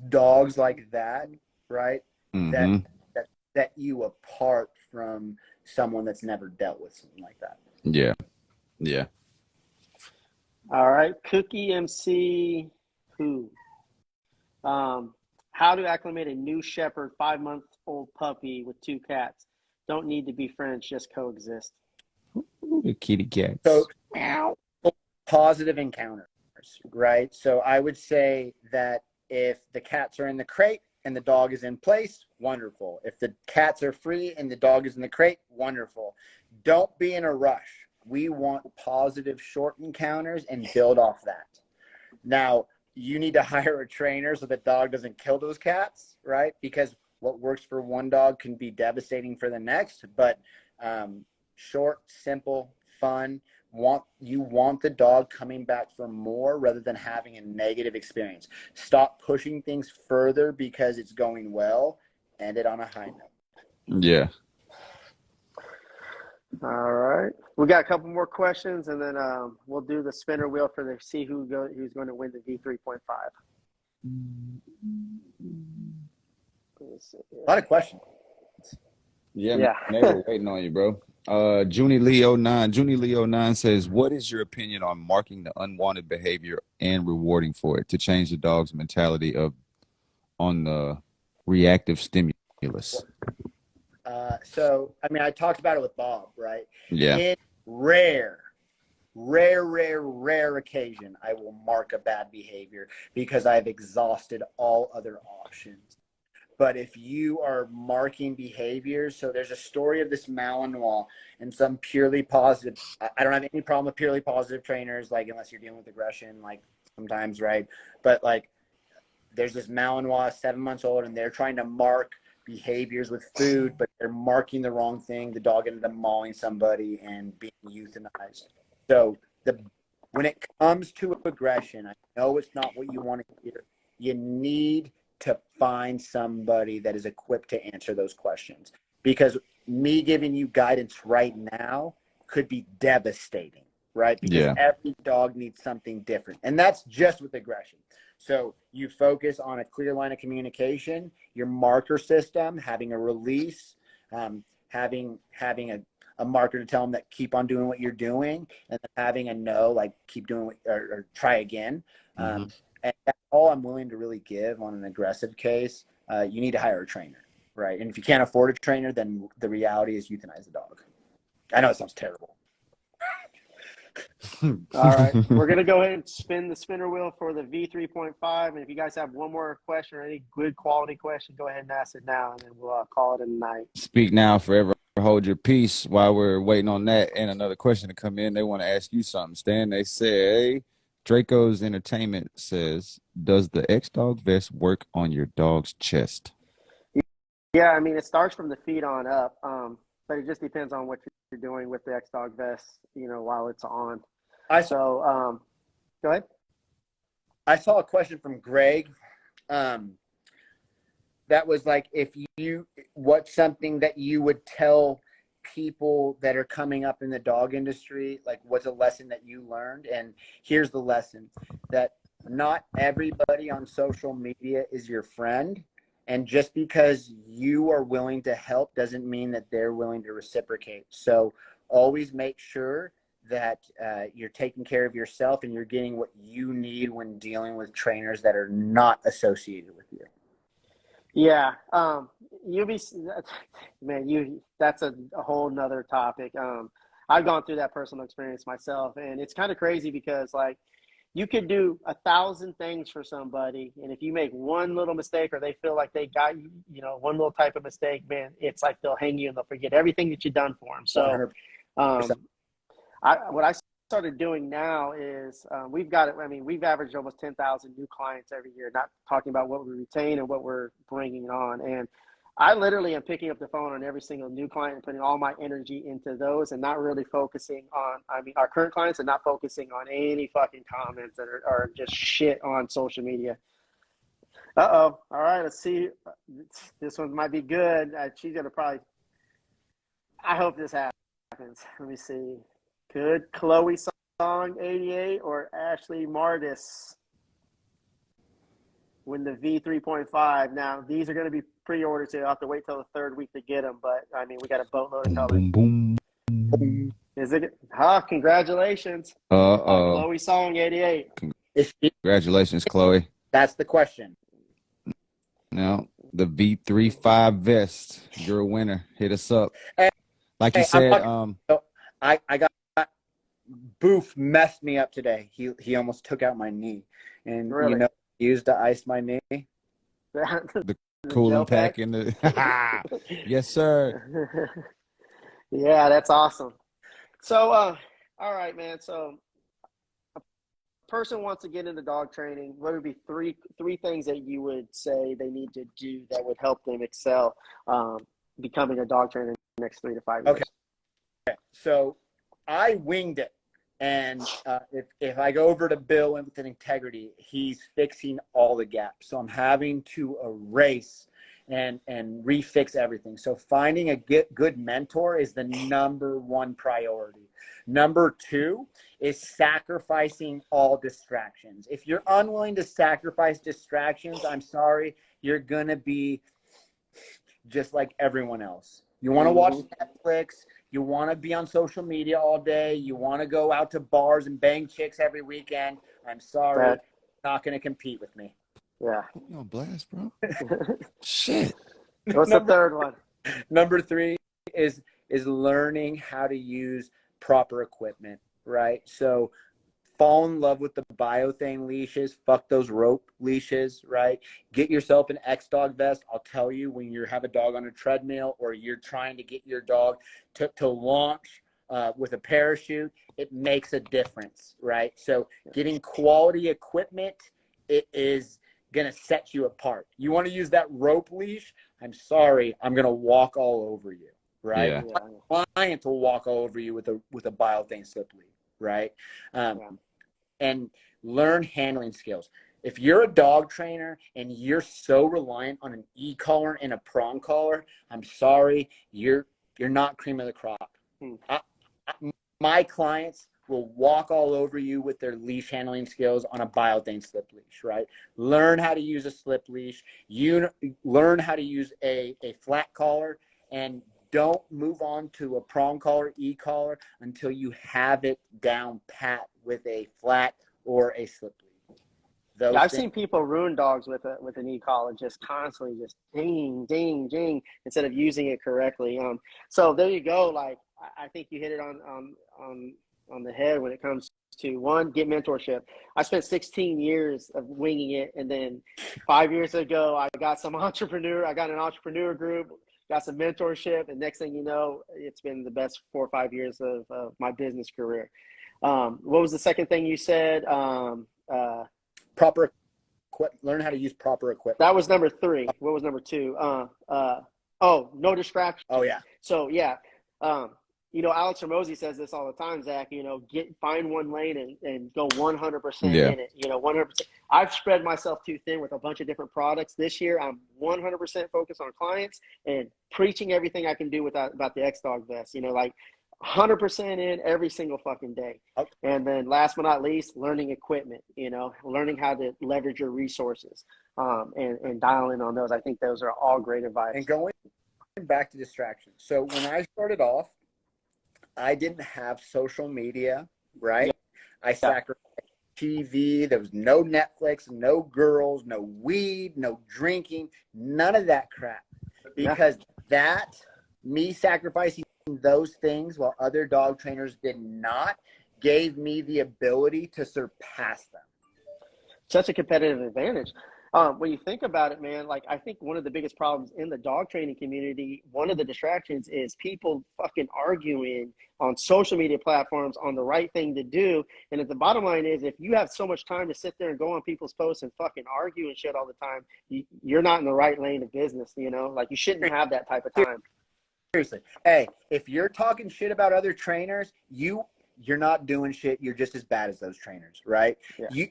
dogs like that, right? That set you apart from someone that's never dealt with something like that. Yeah. Yeah. All right. Cookie MC who? How to acclimate a new shepherd 5-month-old puppy with 2 cats. Don't need to be friends, just coexist. The kitty cats. So positive encounters, right? So I would say that if the cats are in the crate and the dog is in place, wonderful. If the cats are free and the dog is in the crate, wonderful. Don't be in a rush. We want positive short encounters and build off that. Now, you need to hire a trainer so that dog doesn't kill those cats, right? Because what works for one dog can be devastating for the next. But short, simple, fun. You want the dog coming back for more rather than having a negative experience. Stop pushing things further because it's going well. End it on a high note. Yeah. All right. We got a couple more questions, and then we'll do the spinner wheel to see who's going to win the V3.5. A lot of questions. Yeah. Man, they were waiting on you, bro. Junie Lee 09 says, what is your opinion on marking the unwanted behavior and rewarding for it to change the dog's mentality on the reactive stimulus? So, I mean, I talked about it with Bob, right? Yeah. In rare occasion, I will mark a bad behavior because I've exhausted all other options. But if you are marking behaviors, so there's a story of this Malinois and some purely positive. I don't have any problem with purely positive trainers, like unless you're dealing with aggression, like sometimes, right? But like there's this Malinois, 7 months old, and they're trying to mark behaviors with food, but they're marking the wrong thing. The dog ended up mauling somebody and being euthanized. So when it comes to aggression, I know it's not what you want to hear. You need to find somebody that is equipped to answer those questions, because me giving you guidance right now could be devastating, right? Because Yeah. every dog needs something different, and that's just with aggression. So you focus on a clear line of communication, your marker system, having a release, having a marker to tell them that keep on doing what you're doing, and then having a no, like keep doing or try again. And that's all I'm willing to really give on an aggressive case. You need to hire a trainer, right? And if you can't afford a trainer, then the reality is euthanize the dog. I know it sounds terrible. All right, we're gonna go ahead and spin the spinner wheel for the V3.5, and if you guys have one more question or any good quality question, go ahead and ask it now, and then we'll call it a night. Speak now, forever hold your peace. While we're waiting on that and another question to come in, they want to ask you something, Stan. They say, Draco's Entertainment says, does the X-Dog vest work on your dog's chest? Yeah, I mean, it starts from the feet on up, but it just depends on what you're doing with the X-Dog vest, while it's on. Go ahead. I saw a question from Greg. That was like, what's something that you would tell people that are coming up in the dog industry? Like, what's a lesson that you learned? And here's the lesson: that not everybody on social media is your friend. And just because you are willing to help doesn't mean that they're willing to reciprocate. So always make sure that you're taking care of yourself and you're getting what you need when dealing with trainers that are not associated with you. Yeah, that's a whole nother topic. I've gone through that personal experience myself, and it's kind of crazy because like you could do 1,000 things for somebody, and if you make one little mistake or they feel like they got one little type of mistake, man, it's like they'll hang you and they'll forget everything that you've done for them. So, what I started doing now is we've averaged almost 10,000 new clients every year, not talking about what we retain and what we're bringing on. And I literally am picking up the phone on every single new client and putting all my energy into those and not really focusing on, our current clients, and not focusing on any fucking comments that are just shit on social media. All right, let's see. This one might be good. She's going to probably, I hope this happens. Let me see. Could Chloe Song 88 or Ashley Mardis win the V3.5? Now, these are going to be pre-orders, so you'll have to wait till the third week to get them. But, we got a boatload of colors. Boom, boom. Is it? Congratulations. Chloe Song 88. Congratulations, Chloe. That's the question. Now, the V3.5 vest. You're a winner. Hit us up. Like you said, I got Boof messed me up today. He almost took out my knee, and really? He used to ice my knee. The cooling pack in the yes, sir. Yeah, that's awesome. So, all right, man. So, a person wants to get into dog training. What would be three things that you would say they need to do that would help them excel becoming a dog trainer in the next 3 to 5 years? Okay. So I winged it. And if I go over to Bill with an integrity, he's fixing all the gaps. So I'm having to erase and refix everything. So finding a good mentor is the number one priority. Number two is sacrificing all distractions. If you're unwilling to sacrifice distractions, I'm sorry, you're going to be just like everyone else. You want to watch Netflix. You want to be on social media all day. You want to go out to bars and bang chicks every weekend. I'm sorry, not going to compete with me. Yeah. You on blast, bro? Shit. What's the third one? Number three is learning how to use proper equipment, right? So fall in love with the biothane leashes. Fuck those rope leashes, right? Get yourself an X-Dog vest. I'll tell you, when you have a dog on a treadmill or you're trying to get your dog to launch with a parachute, it makes a difference, right? So getting quality equipment, it is going to set you apart. You want to use that rope leash? I'm sorry, I'm going to walk all over you, right? Yeah. My clients will walk all over you with a biothane slip lead, right? And learn handling skills. If you're a dog trainer and you're so reliant on an e-collar and a prong collar, I'm sorry, you're not cream of the crop. My clients will walk all over you with their leash handling skills on a biothane slip leash, right? Learn how to use a slip leash. You learn how to use a flat collar, and don't move on to a prong collar, e-collar until you have it down pat with a flat or a slip lead. Yeah, I've seen people ruin dogs with an e-collar, just constantly just ding, ding, ding, instead of using it correctly. So there you go. Like, I think you hit it on the head when it comes to, one, get mentorship. I spent 16 years of winging it, and then 5 years ago, I got an entrepreneur group, got some mentorship, and next thing you know, it's been the best 4 or 5 years of my business career. What was the second thing you said? Learn how to use proper equipment. That was number 3. What was number 2? No distraction. Oh yeah. So yeah, Alex Ramosi says this all the time, Zach. Find one lane and go 100% in it. 100%. I've spread myself too thin with a bunch of different products. This year, I'm 100% focused on clients and preaching everything I can do about the X-Dog vest. 100% in every single fucking day. Okay. And then last but not least, learning equipment, learning how to leverage your resources, and dial in on those. I think those are all great advice. And going back to distractions. So when I started off, I didn't have social media, right? I sacrificed TV. There was no Netflix, no girls, no weed, no drinking, none of that crap. Because me sacrificing those things while other dog trainers did not, gave me the ability to surpass them. Such a competitive advantage. When you think about it, man, like, I think one of the biggest problems in the dog training community, one of the distractions is people fucking arguing on social media platforms on the right thing to do. And at the bottom line is, if you have so much time to sit there and go on people's posts and fucking argue and shit all the time, you're not in the right lane of business, Like, you shouldn't have that type of time. Seriously. Hey, if you're talking shit about other trainers, you're not doing shit. You're just as bad as those trainers, right? Yeah.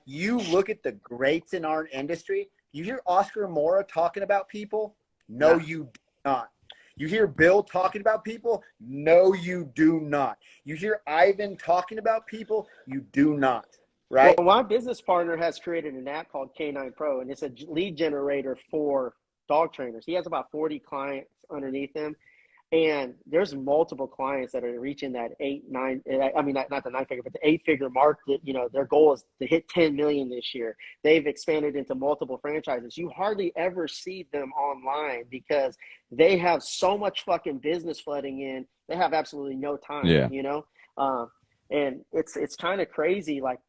You look at the greats in our industry. You hear Oscar Mora talking about people? No, you do not. You hear Bill talking about people? No, you do not. You hear Ivan talking about people? You do not, right? Well, my business partner has created an app called K9 Pro, and it's a lead generator for dog trainers. He has about 40 clients underneath him. And there's multiple clients that are reaching that not the 9-figure, but the 8-figure mark that, their goal is to hit 10 million this year. They've expanded into multiple franchises. You hardly ever see them online because they have so much fucking business flooding in. They have absolutely no time, and it's kind of crazy. Like,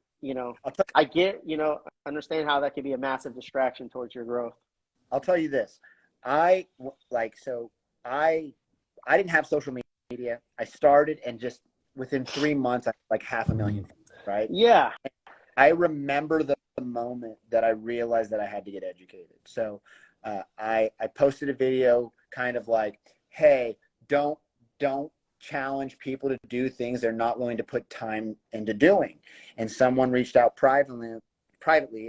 I get, understand how that could be a massive distraction towards your growth. I'll tell you this. I didn't have social media. I started, and just within 3 months, I had like 500,000, right? Yeah. I remember the moment that I realized that I had to get educated. So I posted a video kind of like, hey, don't challenge people to do things they're not willing to put time into doing. And someone reached out privately,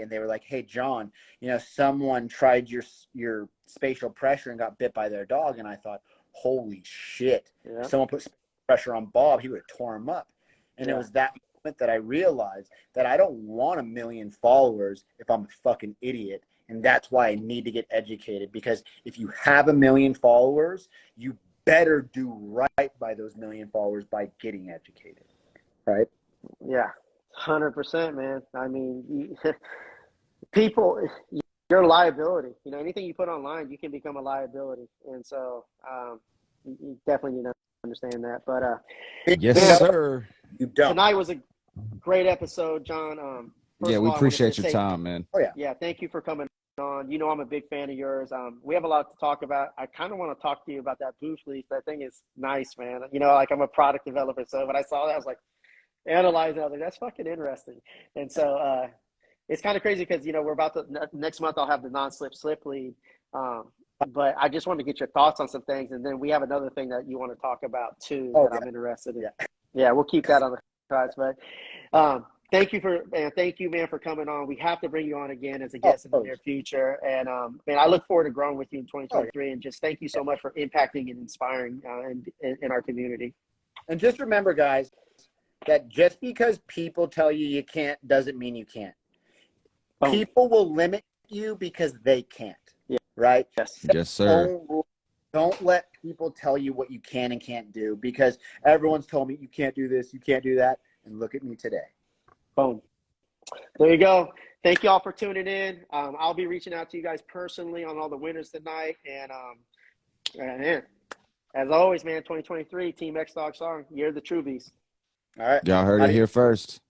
and they were like, hey, John, someone tried your spatial pressure and got bit by their dog. And I thought, holy shit. Yeah. If someone put pressure on Bob, he would have torn him up. And it was that moment that I realized that I don't want 1 million followers if I'm a fucking idiot. And that's why I need to get educated, because if you have 1 million followers, you better do right by those 1 million followers by getting educated, right? Yeah, 100%, man. I mean, people, you're a liability. Anything you put online, you can become a liability. And so you definitely need to understand that. But yes, sir. You don't. Tonight was a Great episode, John. First Yeah, of we all, I want to appreciate just your say, time, man. Oh yeah. yeah, thank you for coming on. You know, I'm a big fan of yours. We have a lot to talk about. I kind of want to talk to you about that booth lease. That thing is nice, man. You know, like I'm a product developer, so when I saw that, I was like, analyzing. I was like, that's fucking interesting. And so it's kind of crazy because you know we're about to next month. I'll have the non-slip slip lead. But I just wanted to get your thoughts on some things, and then we have another thing that you want to talk about too Oh that yeah. I'm interested in. Yeah. Yeah, we'll keep that on the cards. But thank you, man, for coming on. We have to bring you on again as a Oh, guest in the near future. And man, I look forward to growing with you in oh 2023. And just thank you so much for impacting and inspiring in our community. And just remember, guys, that just because people tell you you can't doesn't mean you can't. Boom. People will limit you because they can't. Yeah. Right? Yes. Yes, sir. Don't let people tell you what you can and can't do, because everyone's told me you can't do this, you can't do that. And look at me today. Boom. There you go. Thank you all for tuning in. I'll be reaching out to you guys personally on all the winners tonight. And man, as always, man, 2023, Team X Dog Song, you're the true beast. All right. Y'all heard it here first.